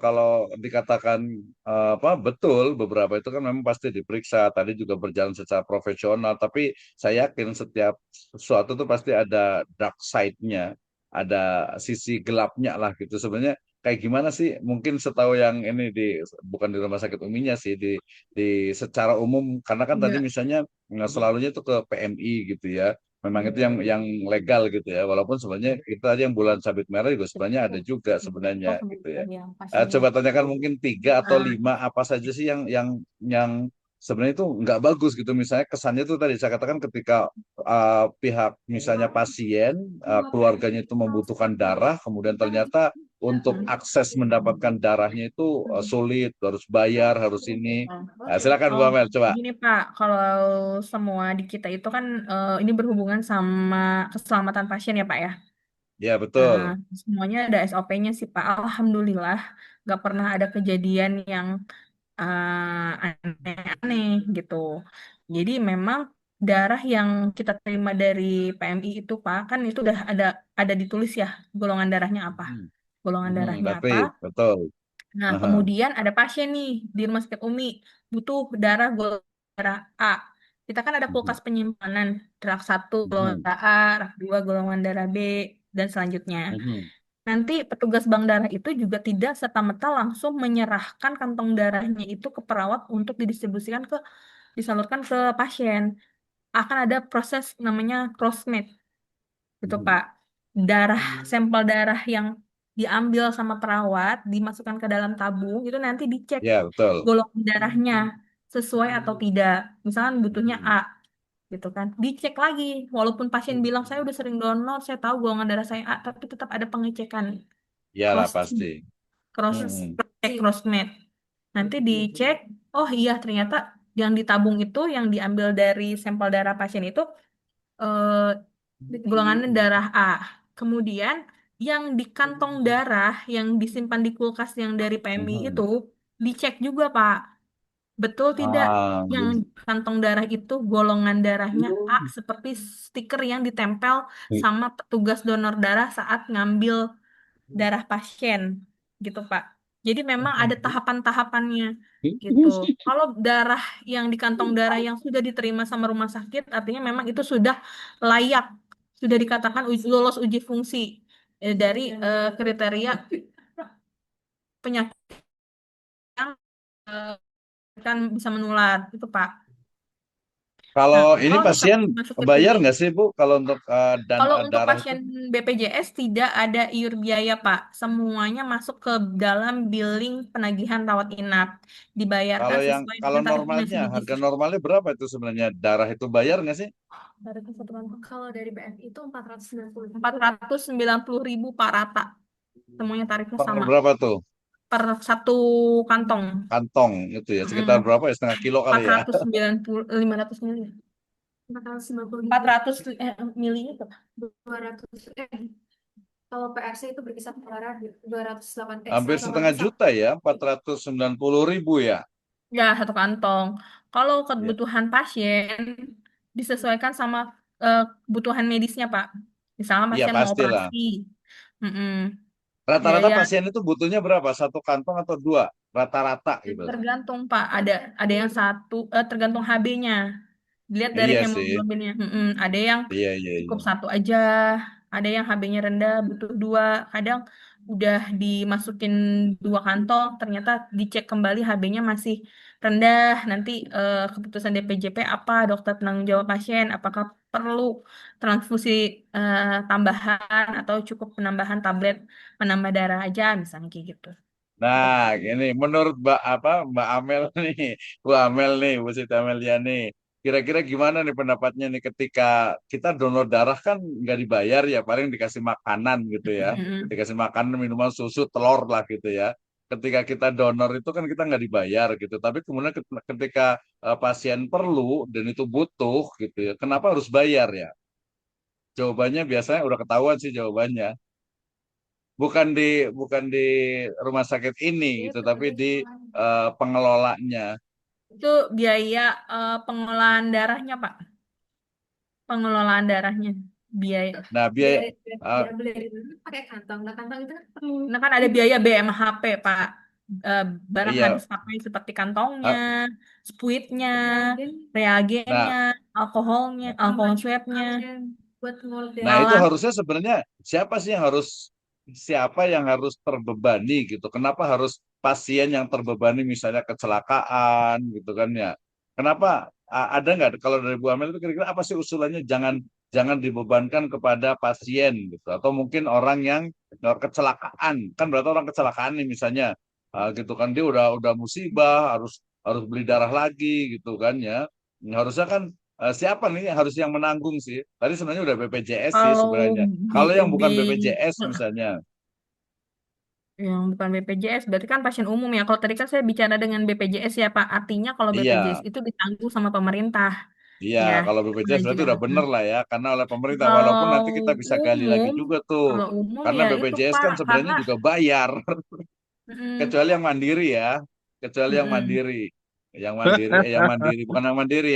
kalau dikatakan apa betul beberapa itu kan memang pasti diperiksa, tadi juga berjalan secara profesional, tapi saya yakin setiap sesuatu tuh pasti ada dark side-nya, ada sisi gelapnya lah gitu. Sebenarnya kayak gimana sih? Mungkin setahu yang ini bukan di rumah sakit uminya sih di secara umum karena kan tadi Nggak. misalnya nggak selalunya itu ke PMI gitu ya. Memang itu yang legal gitu ya. Walaupun sebenarnya kita tadi yang bulan sabit merah juga sebenarnya ada juga sebenarnya Oh, gitu ya. kemudian yang pasiennya. Coba tanyakan mungkin tiga atau Ah, lima apa saja sih yang sebenarnya itu nggak bagus gitu. Misalnya kesannya itu tadi saya katakan ketika pihak misalnya pasien keluarganya itu membutuhkan darah, kemudian ternyata untuk hmm. akses mendapatkan darahnya itu sulit, harus bayar, harus ini. Nah, silakan Bu Oh, Amel, coba. gini Pak, kalau semua di kita itu kan ini berhubungan sama keselamatan pasien ya Pak ya. Ya Nah, betul. semuanya ada SOP-nya sih Pak. Alhamdulillah, nggak pernah ada kejadian yang aneh-aneh gitu. Jadi memang darah yang kita terima dari PMI itu Pak, kan itu udah ada ditulis ya golongan darahnya apa. Hmm. Golongan darahnya Berarti apa. betul. Nah, Aha. kemudian ada pasien nih di Rumah Sakit UMI butuh darah golongan darah A. Kita kan ada Mhm. kulkas penyimpanan, rak 1 golongan Mhm. darah A, rak 2 golongan darah B, dan selanjutnya. Mhm. Nanti petugas bank darah itu juga tidak serta-merta langsung menyerahkan kantong darahnya itu ke perawat untuk disalurkan ke pasien. Akan ada proses namanya crossmatch, gitu Mhm. Pak. Sampel darah yang diambil sama perawat, dimasukkan ke dalam tabung, itu nanti dicek Ya betul. golongan darahnya sesuai atau tidak. Misalkan butuhnya A, Mhm. gitu kan. Dicek lagi, walaupun pasien bilang saya udah sering donor, saya tahu golongan darah saya A, tapi tetap ada pengecekan Iyalah cross pasti. cross Mhm. crossmatch. Nanti dicek, oh iya ternyata yang ditabung itu, yang diambil dari sampel darah pasien itu eh, golongan darah A. Kemudian yang di kantong darah yang disimpan di kulkas yang dari PMI itu dicek juga, Pak. Betul tidak Ah, yang kantong darah itu golongan darahnya A seperti stiker yang ditempel sama petugas donor darah saat ngambil darah pasien gitu, Pak. Jadi memang ada tahapan-tahapannya gitu. Kalau darah yang di kantong darah yang sudah diterima sama rumah sakit artinya memang itu sudah layak, sudah dikatakan lolos uji fungsi dari kriteria penyakit yang eh, kan bisa menular itu, Pak. Nah, kalau ini kalau pasien misalkan masuk ke bayar klinik, nggak sih Bu kalau untuk kalau untuk darah itu? pasien BPJS tidak ada iur biaya, Pak. Semuanya masuk ke dalam billing penagihan rawat inap. Dibayarkan sesuai Kalau dengan tarif normalnya, medis. harga normalnya berapa itu sebenarnya? Darah itu bayar nggak sih? Tarifnya satu kantong. Kalau dari BMI itu 490.000 Pak rata. Semuanya tarifnya Per sama. berapa tuh? Per satu kantong. Kantong itu ya, sekitar Mm, berapa ya? Setengah kilo kali ya? 490, 500 mili. 400 mili itu. 200 kalau PRC itu berkisar antara 208 Hampir setengah juta ya, 490.000 ya. ya satu kantong. Kalau Ya, kebutuhan pasien disesuaikan sama kebutuhan medisnya, Pak. Misalnya iya pasien mau pastilah. operasi, mm-mm. Rata-rata Biaya pasien itu butuhnya berapa? Satu kantong atau dua? Rata-rata gitu. tergantung, Pak. Ada yang satu, tergantung HB-nya. Dilihat dari Iya sih. hemoglobinnya. Ada yang Iya, iya, cukup iya. satu aja, ada yang HB-nya rendah butuh dua. Kadang udah dimasukin dua kantong, ternyata dicek kembali HB-nya masih rendah. Nanti keputusan DPJP apa, dokter penanggung jawab pasien, apakah perlu transfusi tambahan atau cukup penambahan tablet penambah darah aja, misalnya kayak gitu. Gitu. Nah, gini, menurut Mbak Amel nih, Bu Amel nih, Bu Siti Amelia nih, kira-kira gimana nih pendapatnya nih ketika kita donor darah kan nggak dibayar ya, paling dikasih makanan gitu ya, Mm-mm. dikasih makanan, minuman, susu, telur lah gitu ya. Ketika kita donor itu kan kita nggak dibayar gitu, tapi kemudian ketika pasien perlu dan itu butuh gitu ya, kenapa harus bayar ya? Jawabannya biasanya udah ketahuan sih jawabannya. Bukan di rumah sakit ini gitu, tapi di pengelolanya. Itu biaya pengelolaan darahnya, Pak. Pengelolaan darahnya. Biaya. Nah, biaya uh, Biaya beli itu pakai kantong. Nah, kantong itu kan perlu. Nah, kan ada biaya BMHP, Pak. Eh, Barang iya. habis pakai seperti kantongnya, uh, spuitnya, reagennya, nah, alkoholnya, alkohol swabnya, buat nah itu alat. harusnya sebenarnya siapa yang harus terbebani gitu. Kenapa harus pasien yang terbebani misalnya kecelakaan gitu kan ya? Kenapa ada nggak kalau dari Bu Amel itu kira-kira apa sih usulannya jangan jangan dibebankan kepada pasien gitu atau mungkin orang yang kecelakaan kan berarti orang kecelakaan nih misalnya gitu kan dia udah musibah harus harus beli darah lagi gitu kan ya. Harusnya kan siapa nih harus yang menanggung sih? Tadi sebenarnya udah BPJS sih Kalau sebenarnya. di, Kalau yang di bukan BPJS misalnya, yang bukan BPJS, berarti kan pasien umum ya. Kalau tadi kan saya bicara dengan BPJS ya, Pak. Artinya kalau BPJS iya, itu ditanggung sama pemerintah. iya. Ya, Kalau itu BPJS aja. berarti udah bener lah ya, karena oleh pemerintah. Walaupun Kalau nanti kita bisa gali lagi umum, juga tuh, kalau umum karena ya itu BPJS Pak, kan sebenarnya karena juga bayar, mm, kecuali yang mandiri ya, kecuali yang mm-mm. mandiri, yang mandiri, bukan yang mandiri,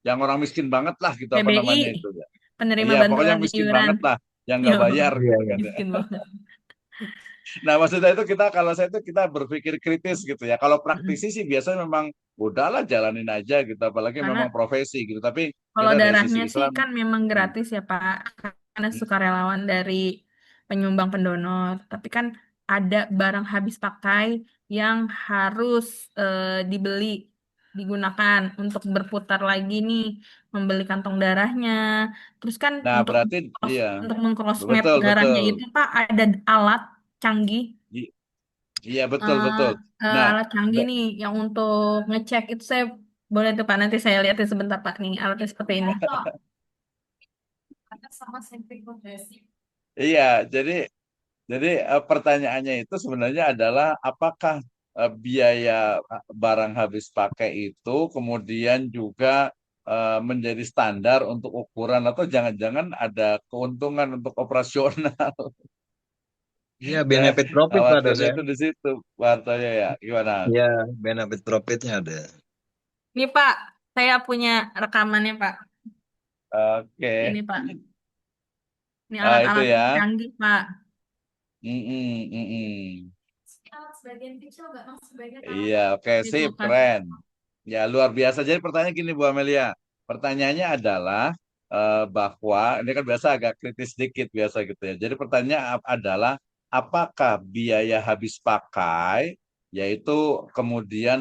yang orang miskin banget lah gitu apa PBI namanya itu ya. penerima Iya, pokoknya bantuan yang miskin iuran. banget lah, yang Yo, nggak bayar Iya, gitu iya. kan. miskin banget. Nah, maksudnya itu kalau saya itu kita berpikir kritis gitu ya. Kalau Mm-mm. praktisi sih biasanya memang udahlah jalanin aja gitu, apalagi memang Karena profesi gitu. Tapi kalau kita dari sisi darahnya sih Islam, kan memang hmm, gratis ya Pak, karena hmm. sukarelawan dari penyumbang pendonor. Tapi kan ada barang habis pakai yang harus dibeli, digunakan untuk berputar lagi nih, membeli kantong darahnya. Terus kan Nah berarti iya, untuk mengcross-map betul darahnya betul. itu Pak ada alat canggih, I- Iya betul eh, betul. Nah, alat canggih nih yang untuk ngecek itu saya boleh tuh Pak, nanti saya lihatin sebentar Pak nih alatnya seperti ini. Sama sentrifugal. iya. Jadi pertanyaannya itu sebenarnya adalah apakah biaya barang habis pakai itu kemudian juga menjadi standar untuk ukuran atau jangan-jangan ada keuntungan untuk operasional. Ya, Saya benefit profit Pak khawatirnya dosen. itu di situ, Wartonya ya. Gimana? Ya, benefit profitnya ada. Nih Pak, saya punya rekamannya Pak. Oke. Ini Pak, ini Itu alat-alatnya ya. canggih Pak. Mm-mm, mm-mm. Sebagian kecil nggak masuk sebagian taruh Iya, oke, di sip, kulkas. keren. Ya, luar biasa. Jadi pertanyaan gini, Bu Amelia. Pertanyaannya adalah bahwa ini kan biasa agak kritis sedikit biasa gitu ya. Jadi pertanyaan adalah apakah biaya habis pakai yaitu kemudian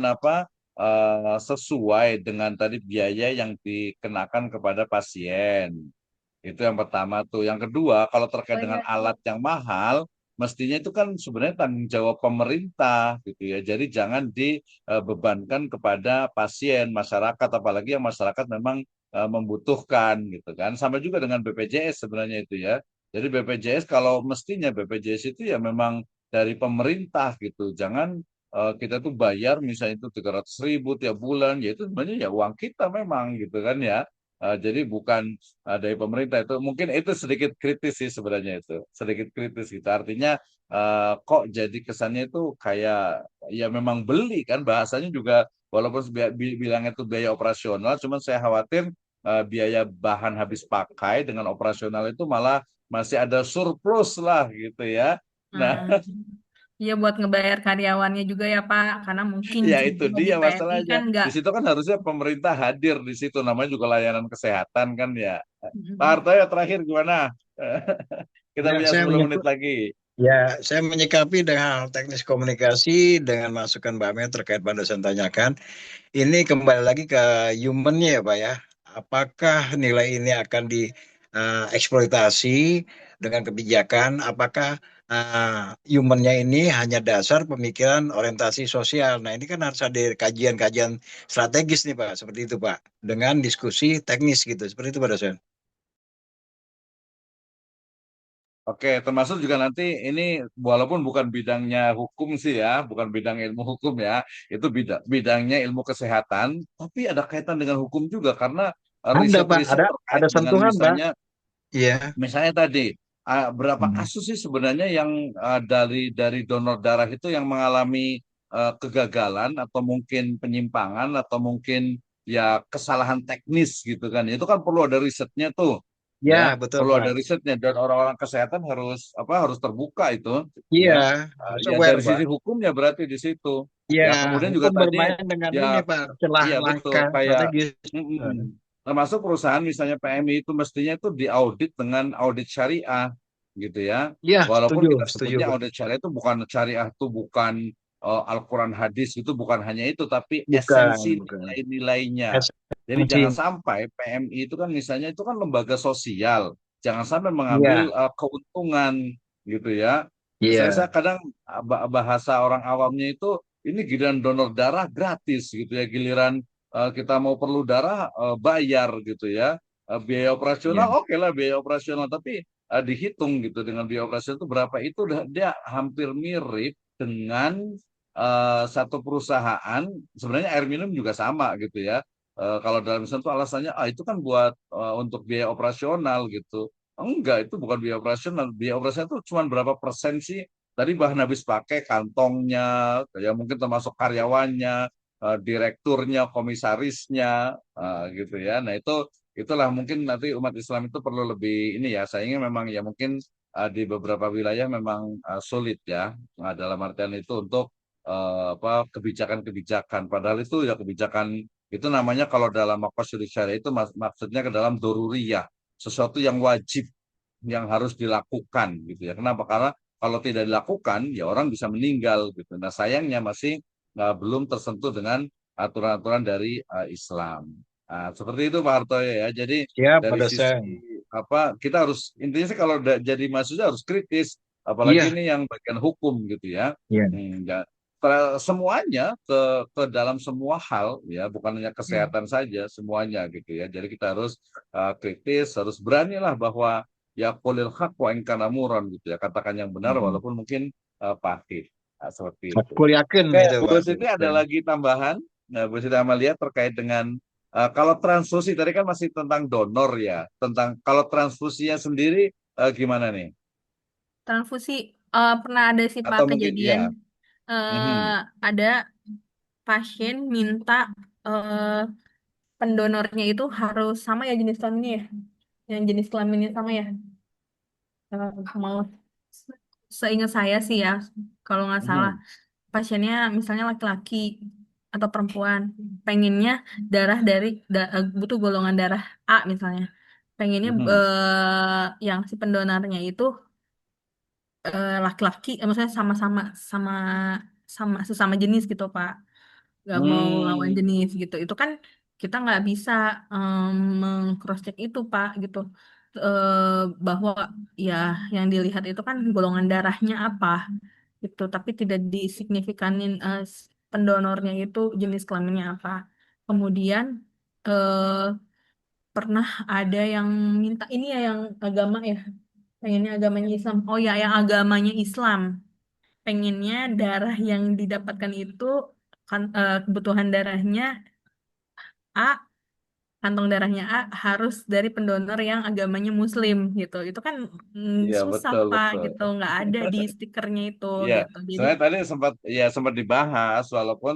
sesuai dengan tadi biaya yang dikenakan kepada pasien. Itu yang pertama tuh. Yang kedua, kalau terkait Oh dengan iya, alat yang mahal, mestinya itu kan sebenarnya tanggung jawab pemerintah gitu ya. Jadi jangan dibebankan kepada pasien, masyarakat, apalagi yang masyarakat memang membutuhkan gitu kan. Sama juga dengan BPJS sebenarnya itu ya. Jadi BPJS kalau mestinya BPJS itu ya memang dari pemerintah gitu. Jangan kita tuh bayar misalnya itu 300.000 tiap bulan, ya itu sebenarnya ya uang kita memang gitu kan ya. Jadi bukan dari pemerintah itu mungkin itu sedikit kritis sih sebenarnya itu sedikit kritis gitu artinya kok jadi kesannya itu kayak ya memang beli kan bahasanya juga walaupun bilang itu biaya operasional cuman saya khawatir biaya bahan habis pakai dengan operasional itu malah masih ada surplus lah gitu ya. Nah, hmm. Iya buat ngebayar karyawannya juga ya Pak, karena mungkin ya itu juga di dia PMI masalahnya. kan nggak. Di situ kan harusnya pemerintah hadir di situ namanya juga layanan kesehatan kan ya. Pak Mm-mm. Hartoyo terakhir gimana? Kita Ya, punya saya 10 menit menyikapi, lagi. ya, saya menyikapi dengan teknis komunikasi dengan masukan Mbak Mel terkait pada dosen tanyakan. Ini kembali lagi ke humannya ya Pak ya. Apakah nilai ini akan dieksploitasi dengan kebijakan? Apakah humannya ini hanya dasar pemikiran orientasi sosial? Nah ini kan harus ada kajian-kajian strategis nih Pak. Seperti itu Pak. Dengan diskusi teknis gitu. Seperti itu Pak dosen. Oke, termasuk juga nanti ini walaupun bukan bidangnya hukum sih ya, bukan bidang ilmu hukum ya, itu bidangnya ilmu kesehatan, tapi ada kaitan dengan hukum juga karena Ada Pak. riset-riset terkait Ada dengan sentuhan Pak. misalnya Iya. misalnya tadi berapa Hmm. kasus sih sebenarnya yang dari donor darah itu yang mengalami kegagalan atau mungkin penyimpangan atau mungkin ya kesalahan teknis gitu kan. Itu kan perlu ada risetnya tuh Ya, ya, betul perlu ada Pak. risetnya dan orang-orang kesehatan harus terbuka itu Iya, ya. harus Ya aware dari Pak. sisi hukumnya berarti di situ. Iya, Ya, kemudian juga hukum tadi bermain dengan ya ini Pak, celah iya betul langkah kayak strategis. termasuk perusahaan misalnya PMI itu mestinya itu diaudit dengan audit syariah gitu ya. Iya, Walaupun setuju, kita setuju sebutnya Pak. audit syariah itu bukan syariah itu bukan Al-Quran hadis itu bukan hanya itu tapi Bukan, esensi bukan. nilai-nilainya. Jadi Esensi. jangan sampai PMI itu kan misalnya itu kan lembaga sosial, jangan sampai mengambil Iya, keuntungan gitu ya. Misalnya saya iya, kadang bahasa orang awamnya itu ini giliran donor darah gratis gitu ya, giliran kita mau perlu darah bayar gitu ya. Biaya operasional iya, oke lah biaya operasional tapi dihitung gitu dengan biaya operasional itu berapa itu dia hampir mirip dengan satu perusahaan sebenarnya air minum juga sama gitu ya. Kalau dalam Islam itu alasannya itu kan buat untuk biaya operasional gitu. Enggak, itu bukan biaya operasional. Biaya operasional itu cuma berapa persen sih? Tadi bahan habis pakai kantongnya, ya mungkin termasuk karyawannya, direkturnya, komisarisnya, gitu ya. Nah itulah mungkin nanti umat Islam itu perlu lebih ini ya. Sayangnya memang ya mungkin di beberapa wilayah memang sulit ya. Nah, dalam artian itu untuk kebijakan-kebijakan. Padahal itu ya kebijakan itu namanya kalau dalam maqasid syariah itu maksudnya ke dalam doruriyah, sesuatu yang wajib yang harus dilakukan gitu ya. Kenapa? Karena kalau tidak dilakukan ya orang bisa meninggal gitu. Nah, sayangnya masih belum tersentuh dengan aturan-aturan dari Islam. Nah, seperti itu Pak Hartoyo ya. Jadi siap dari pada sisi saya. kita harus intinya sih kalau jadi mahasiswa harus kritis, apalagi Iya, ini yang bagian hukum gitu ya. iya. Ya, semuanya ke dalam semua hal ya bukan hanya Hmm. kesehatan saja semuanya gitu ya jadi kita harus kritis harus beranilah bahwa ya qulil haq wa in kana muran gitu ya katakan yang benar Hmm. walaupun mungkin pahit. Nah, seperti itu. Aku yakin Oke, itu Bu Pak. Siti ada lagi tambahan? Nah, Bu Siti Amalia terkait dengan kalau transfusi tadi kan masih tentang donor ya, tentang kalau transfusinya sendiri gimana nih? Transfusi pernah ada sih Pak Atau mungkin kejadian ya, eh mhm, ada pasien minta eh, pendonornya itu harus sama ya jenis kelaminnya ya, yang jenis kelaminnya sama ya. Mau seingat saya sih ya, kalau nggak salah mhm, pasiennya misalnya laki-laki atau perempuan, pengennya darah dari butuh golongan darah A misalnya, pengennya mhm. yang si pendonornya itu laki-laki, maksudnya sama-sama sama sama sesama jenis gitu Pak, nggak mau lawan Hmm, jenis gitu. Itu kan kita nggak bisa meng-cross check itu Pak gitu. Bahwa ya yang dilihat itu kan golongan darahnya apa gitu, tapi tidak disignifikanin pendonornya itu jenis kelaminnya apa. Kemudian eh, pernah ada yang minta ini ya yang agama ya, pengennya agamanya Islam. Oh ya, yang agamanya Islam, pengennya darah yang didapatkan itu kan kebutuhan darahnya A, kantong darahnya A harus dari pendonor yang agamanya Muslim gitu. Itu kan iya susah betul Pak betul. gitu, nggak ada di stikernya itu Iya, gitu. Jadi sebenarnya tadi sempat dibahas walaupun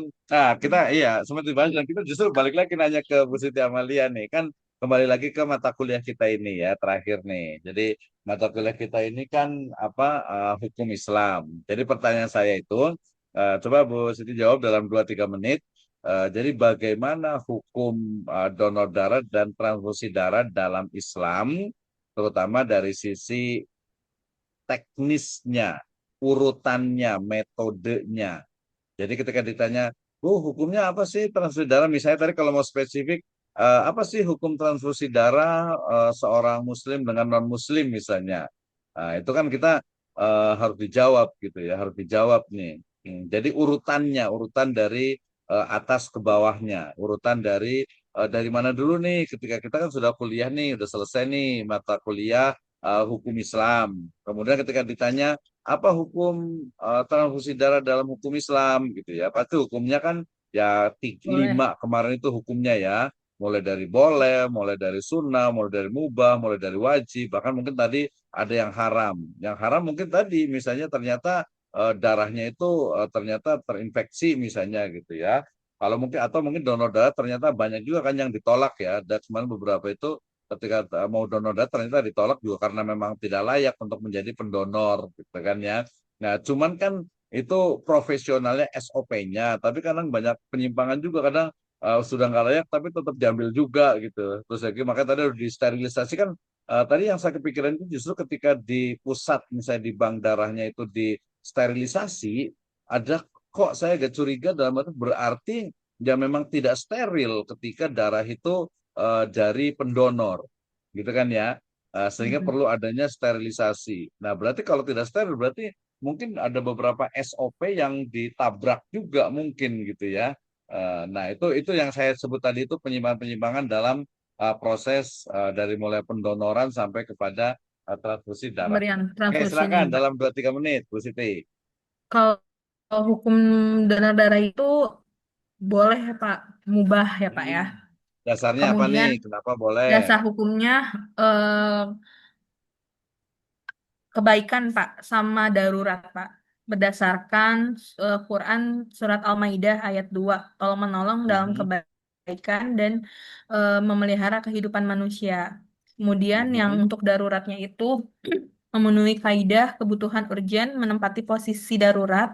kita iya sempat dibahas dan kita justru balik lagi nanya ke Bu Siti Amalia nih kan kembali lagi ke mata kuliah kita ini ya terakhir nih. Jadi mata kuliah kita ini kan apa hukum Islam. Jadi pertanyaan saya itu coba Bu Siti jawab dalam 2-3 menit. Jadi bagaimana hukum donor darah dan transfusi darah dalam Islam terutama dari sisi teknisnya, urutannya, metodenya. Jadi ketika ditanya, hukumnya apa sih transfusi darah? Misalnya tadi kalau mau spesifik, apa sih hukum transfusi darah seorang Muslim dengan non-Muslim misalnya? Nah, itu kan kita harus dijawab gitu ya, harus dijawab nih. Jadi urutannya, urutan dari atas ke bawahnya, urutan dari mana dulu nih? Ketika kita kan sudah kuliah nih, udah selesai nih mata kuliah hukum Islam. Kemudian ketika ditanya apa hukum transfusi darah dalam hukum Islam gitu ya. Pasti hukumnya kan ya boleh. 5 kemarin itu hukumnya ya. Mulai dari boleh, mulai dari sunnah, mulai dari mubah, mulai dari wajib, bahkan mungkin tadi ada yang haram. Yang haram mungkin tadi misalnya ternyata darahnya itu ternyata terinfeksi misalnya gitu ya. Kalau mungkin atau mungkin donor darah ternyata banyak juga kan yang ditolak ya. Dan kemarin beberapa itu ketika mau donor darah ternyata ditolak juga karena memang tidak layak untuk menjadi pendonor gitu kan ya. Nah, cuman kan itu profesionalnya SOP-nya, tapi kadang banyak penyimpangan juga kadang sudah nggak layak tapi tetap diambil juga gitu. Terus lagi makanya tadi harus disterilisasi kan tadi yang saya kepikiran itu justru ketika di pusat misalnya di bank darahnya itu disterilisasi ada kok saya agak curiga dalam arti berarti ya memang tidak steril ketika darah itu dari pendonor gitu kan ya. Sehingga Mhm. perlu adanya sterilisasi. Nah, berarti kalau tidak steril berarti mungkin ada beberapa SOP yang ditabrak juga mungkin gitu ya. Nah, itu yang saya sebut tadi itu penyimpangan-penyimpangan dalam proses dari mulai pendonoran sampai kepada transfusi darah. Pemberian Oke, transfusi ini silakan Pak. dalam 2-3 menit, Bu Siti. Kalau hukum donor darah itu boleh ya Pak, mubah ya Pak ya. Hmm. Dasarnya apa nih? Kemudian Kenapa boleh? dasar hukumnya eh, kebaikan Pak sama darurat Pak. Berdasarkan Quran surat Al-Maidah ayat 2, tolong menolong dalam Mhm, kebaikan dan memelihara kehidupan manusia. Kemudian yang mhm, untuk daruratnya itu memenuhi kaidah kebutuhan urgen, menempati posisi darurat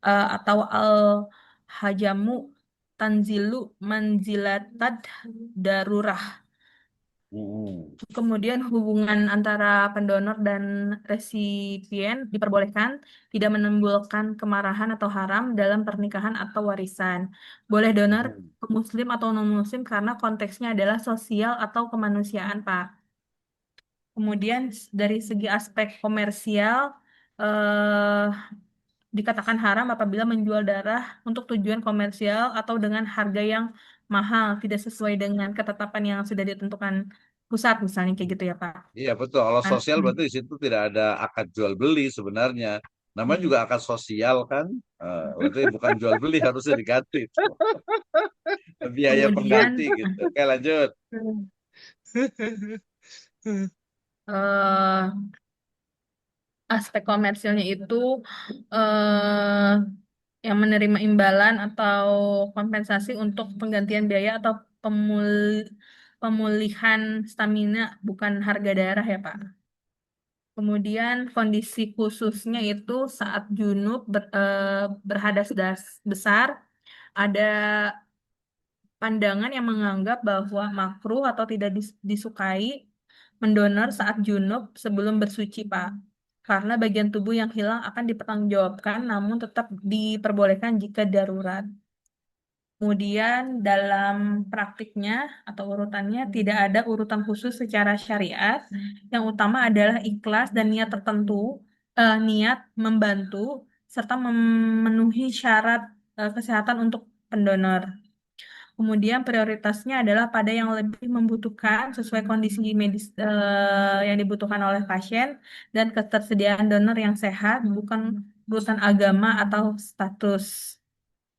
atau al-hajamu tanzilu manzilatad darurah. mhm, Kemudian hubungan antara pendonor dan resipien diperbolehkan, tidak menimbulkan kemarahan atau haram dalam pernikahan atau warisan. Boleh donor mhm, ke muslim atau non-muslim karena konteksnya adalah sosial atau kemanusiaan, Pak. Kemudian dari segi aspek komersial, eh, dikatakan haram apabila menjual darah untuk tujuan komersial atau dengan harga yang mahal, tidak sesuai dengan ketetapan yang sudah ditentukan pusat, misalnya kayak gitu ya, Pak. Iya betul. Kalau Nah, sosial berarti di situ tidak ada akad jual beli sebenarnya. Namanya juga akad sosial kan. Berarti bukan jual beli, harusnya diganti itu. Biaya Kemudian pengganti gitu. Oke, lanjut. eh, aspek komersilnya itu eh, yang menerima imbalan atau kompensasi untuk penggantian biaya atau pemulihan stamina, bukan harga darah ya Pak. Kemudian kondisi khususnya itu saat junub berhadas besar, ada pandangan yang menganggap bahwa makruh atau tidak disukai mendonor saat junub sebelum bersuci, Pak. Karena bagian tubuh yang hilang akan dipertanggungjawabkan, namun tetap diperbolehkan jika darurat. Kemudian dalam praktiknya atau urutannya tidak ada urutan khusus secara syariat. Yang utama adalah ikhlas dan niat tertentu, niat membantu serta memenuhi syarat kesehatan untuk pendonor. Kemudian prioritasnya adalah pada yang lebih membutuhkan sesuai kondisi medis yang dibutuhkan oleh pasien dan ketersediaan donor yang sehat, bukan urusan agama atau status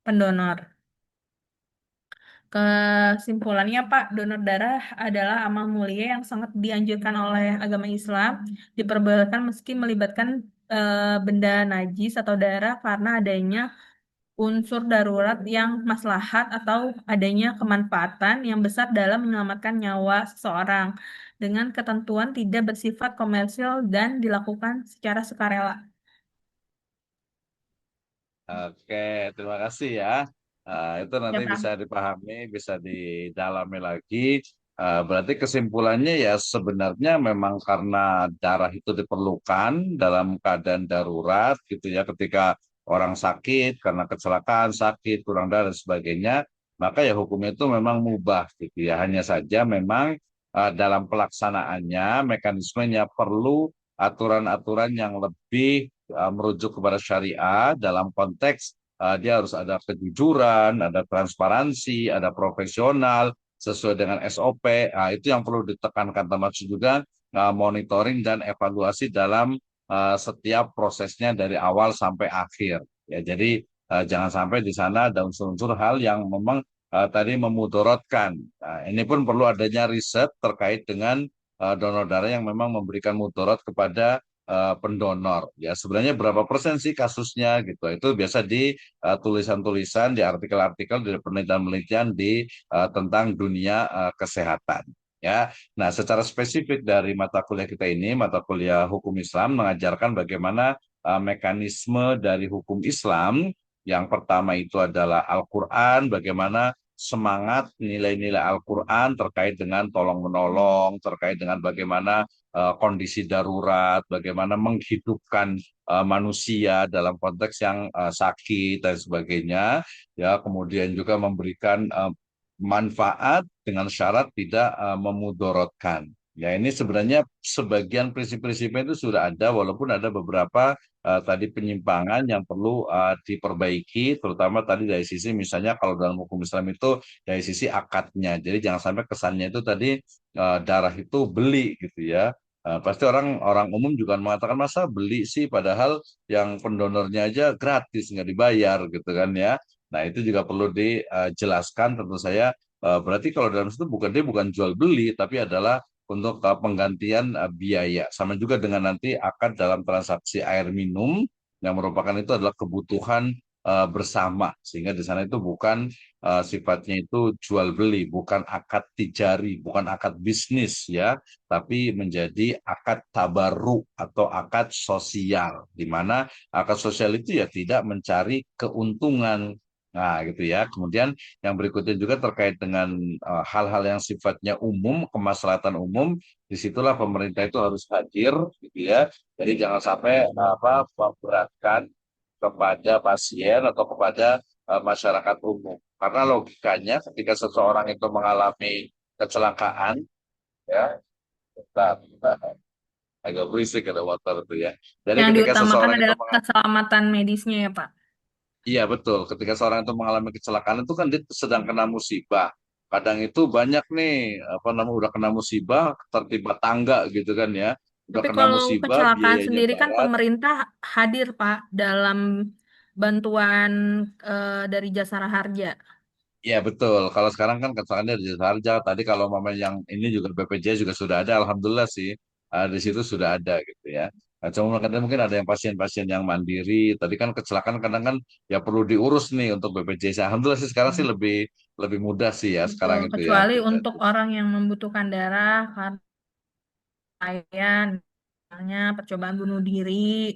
pendonor. Kesimpulannya, Pak, donor darah adalah amal mulia yang sangat dianjurkan oleh agama Islam, diperbolehkan meski melibatkan benda najis atau darah karena adanya unsur darurat yang maslahat atau adanya kemanfaatan yang besar dalam menyelamatkan nyawa seseorang dengan ketentuan tidak bersifat komersil dan dilakukan secara sukarela. Oke, terima kasih ya. Itu Ya, nanti bisa Pak. dipahami, bisa didalami lagi. Berarti kesimpulannya ya sebenarnya memang karena darah itu diperlukan dalam keadaan darurat gitu ya, ketika orang sakit karena kecelakaan, sakit, kurang darah dan sebagainya, maka ya hukumnya itu memang mubah gitu ya. Hanya saja memang dalam pelaksanaannya, mekanismenya perlu aturan-aturan yang lebih merujuk kepada syariah dalam konteks dia harus ada kejujuran, ada transparansi, ada profesional sesuai dengan SOP. Itu yang perlu ditekankan termasuk juga monitoring dan evaluasi dalam setiap prosesnya dari awal sampai akhir. Ya, jadi jangan sampai di sana ada unsur-unsur hal yang memang tadi memudorotkan. Ini pun perlu adanya riset terkait dengan donor darah yang memang memberikan mudorot kepada pendonor. Ya sebenarnya berapa persen sih kasusnya gitu. Itu biasa di tulisan-tulisan, di artikel-artikel, di penelitian-penelitian di tentang dunia kesehatan. Ya, nah secara spesifik dari mata kuliah kita ini, mata kuliah hukum Islam mengajarkan bagaimana mekanisme dari hukum Islam. Yang pertama itu adalah Al-Quran, bagaimana semangat nilai-nilai Al-Quran terkait dengan tolong-menolong, terkait dengan bagaimana kondisi darurat, bagaimana menghidupkan manusia dalam konteks yang sakit dan sebagainya, ya kemudian juga memberikan manfaat dengan syarat tidak memudorotkan. Ya ini sebenarnya sebagian prinsip-prinsipnya itu sudah ada, walaupun ada beberapa tadi penyimpangan yang perlu diperbaiki, terutama tadi dari sisi misalnya kalau dalam hukum Islam itu dari sisi akadnya. Jadi jangan sampai kesannya itu tadi darah itu beli gitu ya. Pasti orang orang umum juga mengatakan masa beli sih, padahal yang pendonornya aja gratis nggak dibayar gitu kan ya. Nah itu juga perlu dijelaskan tentu saya. Berarti kalau dalam situ bukan dia bukan jual beli tapi adalah untuk penggantian biaya. Sama juga dengan nanti akad dalam transaksi air minum yang merupakan itu adalah kebutuhan bersama, sehingga di sana itu bukan sifatnya itu jual beli, bukan akad tijari, bukan akad bisnis ya, tapi menjadi akad tabarruk atau akad sosial, di mana akad sosial itu ya tidak mencari keuntungan. Nah, gitu ya. Kemudian yang berikutnya juga terkait dengan hal-hal yang sifatnya umum, kemaslahatan umum, disitulah pemerintah itu harus hadir, gitu ya. Jadi jangan sampai memberatkan kepada pasien atau kepada masyarakat umum. Karena logikanya ketika seseorang itu mengalami kecelakaan, ya, bentar, agak berisik ada motor itu ya. Jadi Yang ketika diutamakan seseorang itu adalah keselamatan medisnya ya, Pak. iya betul, ketika seorang itu mengalami kecelakaan itu kan dia sedang kena musibah. Kadang itu banyak nih, apa namanya udah kena musibah, tertimpa tangga gitu kan ya. udah Tapi kena kalau musibah, kecelakaan biayanya sendiri kan berat. pemerintah hadir, Pak, dalam bantuan dari Jasara Harja. Ya betul. Kalau sekarang kan keterangannya di Jasa Harja. Tadi kalau mama yang ini juga BPJS juga sudah ada. Alhamdulillah sih. Di situ sudah ada gitu ya. Nah, cuma kadang mungkin ada yang pasien-pasien yang mandiri. Tadi kan kecelakaan kadang kan ya perlu diurus nih untuk BPJS. Alhamdulillah sih sekarang sih Hmm. lebih lebih mudah sih ya Betul, sekarang itu ya. kecuali Gitu. untuk orang yang membutuhkan darah karena kalian misalnya percobaan bunuh diri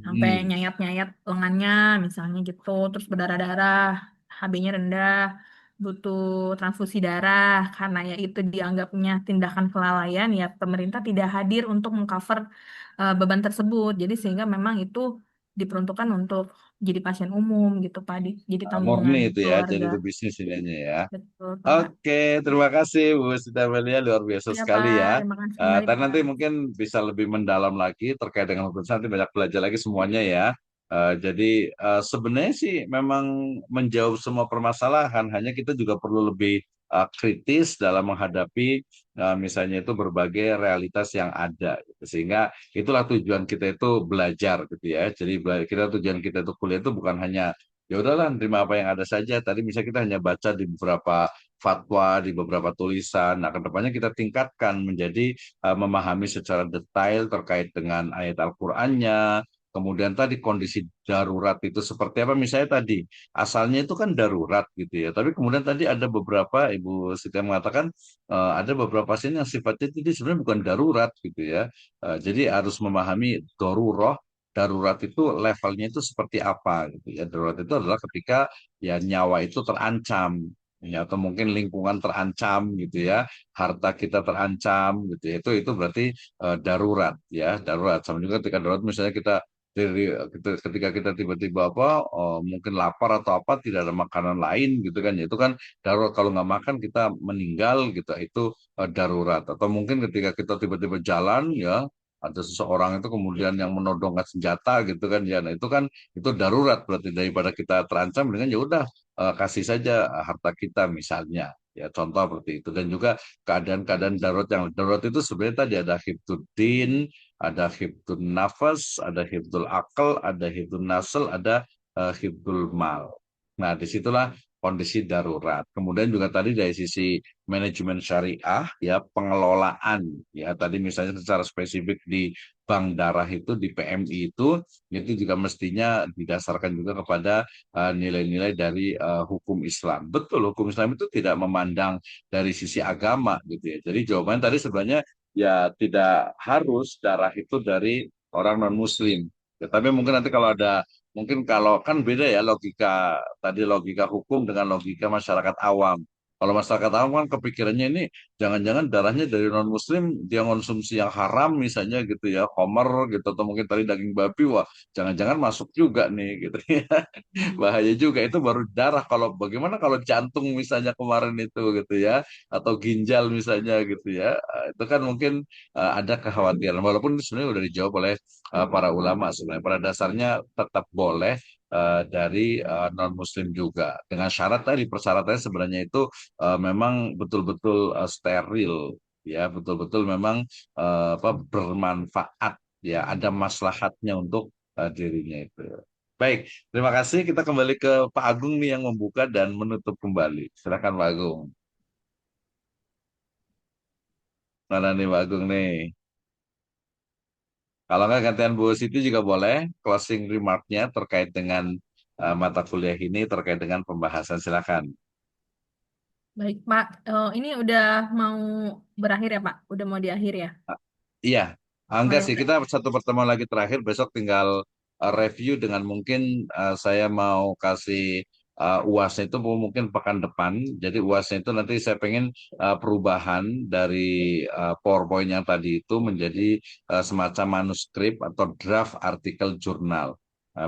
sampai Hmm. nyayat-nyayat lengannya misalnya gitu terus berdarah-darah HB-nya rendah butuh transfusi darah karena ya itu dianggapnya tindakan kelalaian ya pemerintah tidak hadir untuk mengcover beban tersebut jadi sehingga memang itu diperuntukkan untuk jadi pasien umum gitu Pak jadi Murni tanggungan itu ya. Jadi keluarga itu bisnis ini ya. betul Pak. Oke, terima kasih Bu Siti Amelia, luar biasa Ya sekali Pak ya. terima kasih kembali Dan Pak. nanti mungkin bisa lebih mendalam lagi terkait dengan hukum nanti banyak belajar lagi semuanya ya. Jadi sebenarnya sih memang menjawab semua permasalahan, hanya kita juga perlu lebih kritis dalam menghadapi misalnya itu berbagai realitas yang ada. Gitu. Sehingga itulah tujuan kita itu belajar gitu ya. Jadi tujuan kita itu kuliah itu bukan hanya ya udahlah terima apa yang ada saja. Tadi misalnya kita hanya baca di beberapa fatwa, di beberapa tulisan. Nah, kedepannya kita tingkatkan menjadi memahami secara detail terkait dengan ayat Al-Qur'annya. Kemudian tadi kondisi darurat itu seperti apa? Misalnya tadi asalnya itu kan darurat gitu ya. Tapi kemudian tadi ada beberapa Ibu Siti mengatakan ada beberapa pasien yang sifatnya itu sebenarnya bukan darurat gitu ya. Jadi harus memahami darurat itu levelnya itu seperti apa gitu ya. Darurat itu adalah ketika ya nyawa itu terancam ya atau mungkin lingkungan terancam gitu ya, harta kita terancam gitu ya. Itu berarti darurat ya, darurat. Sama juga ketika darurat misalnya ketika kita tiba-tiba mungkin lapar atau apa tidak ada makanan lain gitu kan ya itu kan darurat kalau nggak makan kita meninggal gitu itu darurat atau mungkin ketika kita tiba-tiba jalan ya ada seseorang itu kemudian yang menodongkan senjata gitu kan ya nah itu kan itu darurat berarti daripada kita terancam dengan ya udah kasih saja harta kita misalnya ya contoh seperti itu dan juga keadaan-keadaan darurat yang darurat itu sebenarnya tadi ada hibtuddin ada hibdun nafas ada hibdul akal ada hibdun nasl ada hibdul mal nah disitulah kondisi darurat kemudian juga tadi dari sisi manajemen syariah ya pengelolaan ya tadi misalnya secara spesifik di bank darah itu di PMI itu juga mestinya didasarkan juga kepada nilai-nilai dari hukum Islam. Betul, hukum Islam itu tidak memandang dari sisi agama gitu ya. Jadi jawabannya tadi sebenarnya ya tidak harus darah itu dari orang non-Muslim. Ya, tapi mungkin nanti kalau ada mungkin kalau kan beda ya logika tadi logika hukum dengan logika masyarakat awam. Kalau masyarakat awam kan kepikirannya ini jangan-jangan darahnya dari non muslim dia konsumsi yang haram misalnya gitu ya, homer gitu atau mungkin tadi daging babi wah jangan-jangan masuk juga nih gitu ya. Bahaya juga itu baru darah kalau bagaimana kalau jantung misalnya kemarin itu gitu ya atau ginjal misalnya gitu ya. Itu kan mungkin ada kekhawatiran walaupun itu sebenarnya sudah dijawab oleh para ulama sebenarnya pada dasarnya tetap boleh dari non muslim juga dengan syarat tadi persyaratannya sebenarnya itu memang betul-betul steril ya betul-betul memang bermanfaat ya ada maslahatnya untuk dirinya itu. Baik, terima kasih. Kita kembali ke Pak Agung nih yang membuka dan menutup kembali. Silakan Pak Agung. Mana nih Pak Agung nih? Kalau nggak gantian Bu Siti juga boleh closing remark-nya terkait dengan mata kuliah ini terkait dengan pembahasan. Silakan. Baik, Pak. Ini udah mau berakhir ya, Pak? Udah mau di akhir ya? Iya, Oh enggak ya sih. udah. Kita satu pertemuan lagi terakhir. Besok tinggal review dengan mungkin saya mau kasih UASnya itu mungkin pekan depan. Jadi UASnya itu nanti saya pengen perubahan dari PowerPoint yang tadi itu menjadi semacam manuskrip atau draft artikel jurnal.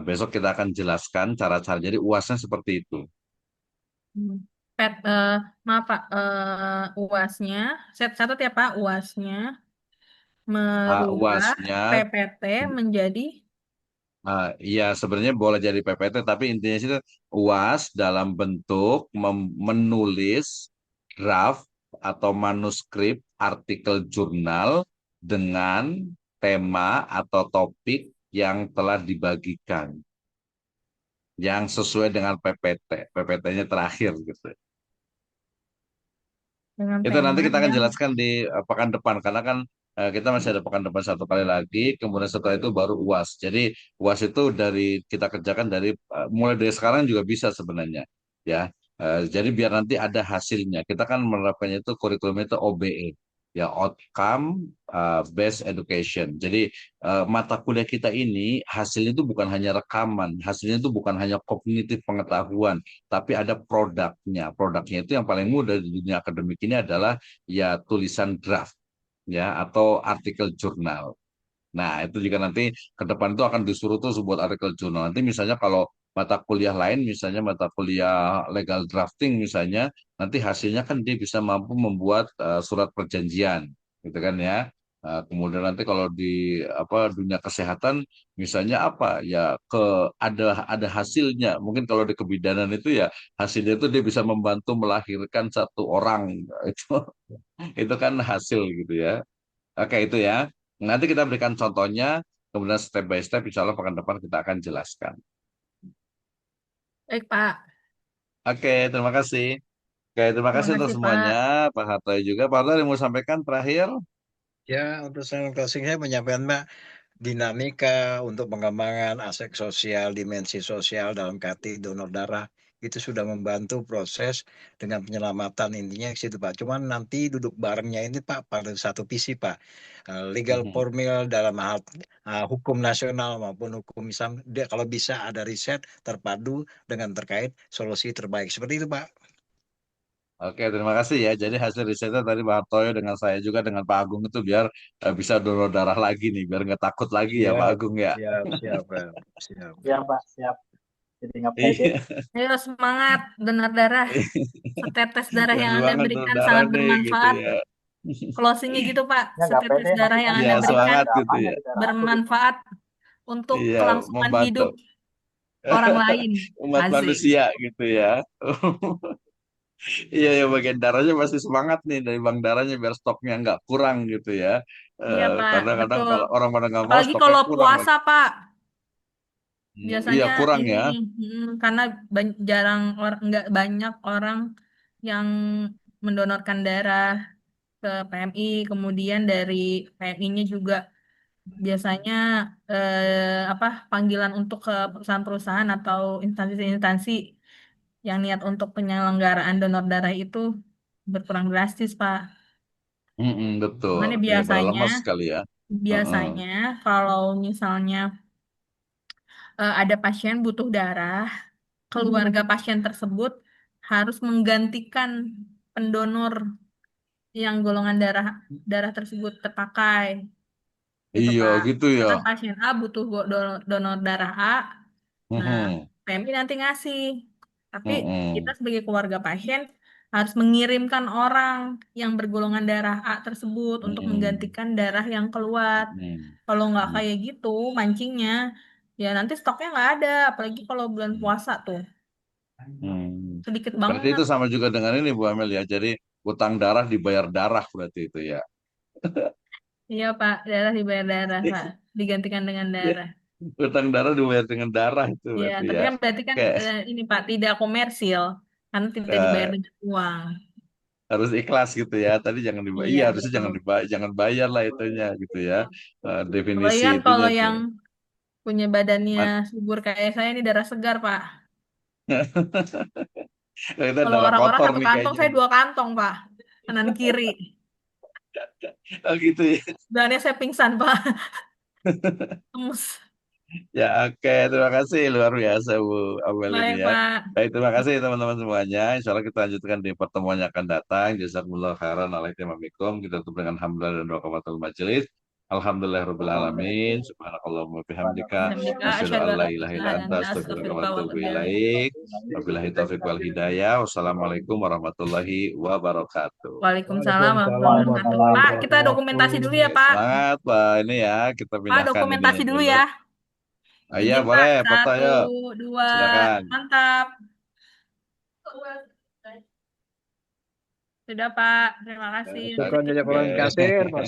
Besok kita akan jelaskan cara-cara. Jadi UASnya seperti itu. Hmm. Maaf, Pak. UASnya, saya catat ya, Pak. UASnya merubah UASnya PPT menjadi Iya, sebenarnya boleh jadi PPT, tapi intinya sih UAS dalam bentuk menulis draft atau manuskrip artikel jurnal dengan tema atau topik yang telah dibagikan, yang sesuai dengan PPT. PPT-nya terakhir gitu. Dengan Itu nanti tema kita akan yang jelaskan di pekan depan karena kan kita masih ada pekan depan satu kali lagi, kemudian setelah itu baru UAS. Jadi UAS itu kita kerjakan dari mulai dari sekarang juga bisa sebenarnya, ya. Jadi biar nanti ada hasilnya. Kita kan menerapkannya itu kurikulum itu OBE, ya outcome based education. Jadi mata kuliah kita ini hasilnya itu bukan hanya rekaman, hasilnya itu bukan hanya kognitif pengetahuan, tapi ada produknya. Produknya itu yang paling mudah di dunia akademik ini adalah ya tulisan draft, ya atau artikel jurnal. Nah, itu juga nanti ke depan itu akan disuruh tuh buat artikel jurnal. Nanti misalnya kalau mata kuliah lain, misalnya mata kuliah legal drafting misalnya, nanti hasilnya kan dia bisa mampu membuat surat perjanjian, gitu kan ya. Kemudian nanti kalau di apa dunia kesehatan, misalnya apa ya ada hasilnya. Mungkin kalau di kebidanan itu ya hasilnya itu dia bisa membantu melahirkan satu orang itu kan hasil gitu ya. Oke, itu ya. Nanti kita berikan contohnya, kemudian step by step, insya Allah pekan depan kita akan jelaskan. baik Pak. Oke, terima kasih. Oke, terima Terima kasih untuk kasih Pak. semuanya. Pak Hartoy juga. Pak Hartoy yang mau sampaikan terakhir? Ya, untuk saya closing saya menyampaikan Mbak, dinamika untuk pengembangan aspek sosial, dimensi sosial dalam KT donor darah itu sudah membantu proses dengan penyelamatan, intinya ke situ Pak. Cuman nanti duduk barengnya ini Pak pada satu visi Pak. Legal Mhm. formil dalam hal hukum nasional maupun hukum Islam, dia kalau bisa ada riset terpadu dengan terkait solusi terbaik. Seperti itu Pak. Oke, terima kasih ya. Jadi hasil risetnya tadi Pak Hartoyo dengan saya juga dengan Pak Agung itu biar bisa donor darah lagi nih, biar nggak takut lagi ya Pak Siap, Agung ya. siap, siap, Pak. Siap. Ya Pak, siap. Jadi nggak pede. Iya, Ayo semangat donor darah. Setetes darah ya yang Anda semangat donor berikan darah sangat nih gitu bermanfaat. ya. Closingnya gitu Pak. Ya nggak Setetes pede darah nanti yang tanya Iya, Anda lagi berikan semangat ada gitu apanya ya. di darah aku gitu. bermanfaat untuk Iya, kelangsungan membantu hidup orang lain. umat Asik. manusia gitu ya. Iya, ya bagian darahnya pasti semangat nih dari bank darahnya biar stoknya nggak kurang gitu ya. Iya Pak, Kadang-kadang betul. kalau orang pada nggak mau Apalagi stoknya kalau kurang puasa lagi. Pak. Iya Biasanya kurang ini ya. karena jarang nggak banyak orang yang mendonorkan darah ke PMI, kemudian dari PMI-nya juga biasanya apa panggilan untuk ke perusahaan-perusahaan atau instansi-instansi yang niat untuk penyelenggaraan donor darah itu berkurang drastis, Pak. Betul. Makanya Iya pada biasanya lemas sekali ya. Heeh. biasanya kalau misalnya ada pasien butuh darah, keluarga pasien tersebut harus menggantikan pendonor yang golongan darah darah tersebut terpakai gitu Iya Pak. gitu ya. Misalkan pasien A butuh donor darah A, nah Heeh. PMI nanti ngasih. Tapi kita Heeh. sebagai keluarga pasien harus mengirimkan orang yang bergolongan darah A tersebut untuk Heeh. menggantikan darah yang keluar. Kalau nggak Heeh. kayak gitu mancingnya, ya nanti stoknya nggak ada. Apalagi kalau bulan puasa tuh Hmm. sedikit Berarti banget. itu sama juga dengan ini Bu Amel ya. Jadi utang darah dibayar darah berarti itu ya. Iya Pak, darah dibayar darah Pak, digantikan dengan Ya, darah. utang darah dibayar dengan darah itu Iya, berarti tapi ya. kan berarti kan Oke, ini Pak tidak komersil, karena tidak dibayar eh, dengan uang. harus ikhlas gitu ya. Tadi jangan dibayar. Iya Iya harusnya betul. jangan bayar lah itunya gitu ya. Apalagi Definisi kan itunya kalau tuh. yang punya badannya Mat- subur kayak saya ini darah segar Pak. Kita Kalau darah orang-orang kotor satu nih kantong, kayaknya. saya dua kantong Pak, kanan kiri. Oh gitu ya. Soalnya saya pingsan Pak, lemes. Ya oke, terima kasih luar biasa Bu Amel ini Baik ya. Pak. Baik, terima kasih teman-teman semuanya. Insya Allah kita lanjutkan di pertemuan yang akan datang. Jazakumullah khairan alaihimamikum. Kita tutup dengan hamdalah dan doa kafatul majelis. Alhamdulillahirabbil alamin. Subhanakallahumma bihamdika. Alhamdulillah, Asyhadu asyhadu an an la la ilaha illa ilaha anta illa anta astaghfiruka wa astaghfiruka wa atubu atubu ilaik. ilaik. Wabillahi taufiq wal hidayah. Wassalamualaikum warahmatullahi wabarakatuh. Waalaikumsalam warahmatullahi Waalaikumsalam wabarakatuh. warahmatullahi Pak, kita dokumentasi dulu ya wabarakatuh. Pak. Semangat Pak. Ini ya, kita Pak, pindahkan ininya dokumentasi dulu dulu. ya. Ah, iya Izin Pak, boleh, foto satu, yuk. dua, Silakan. mantap. Sudah Pak, terima kasih. Nanti Syukron kita jazakallahu Oke. khairan.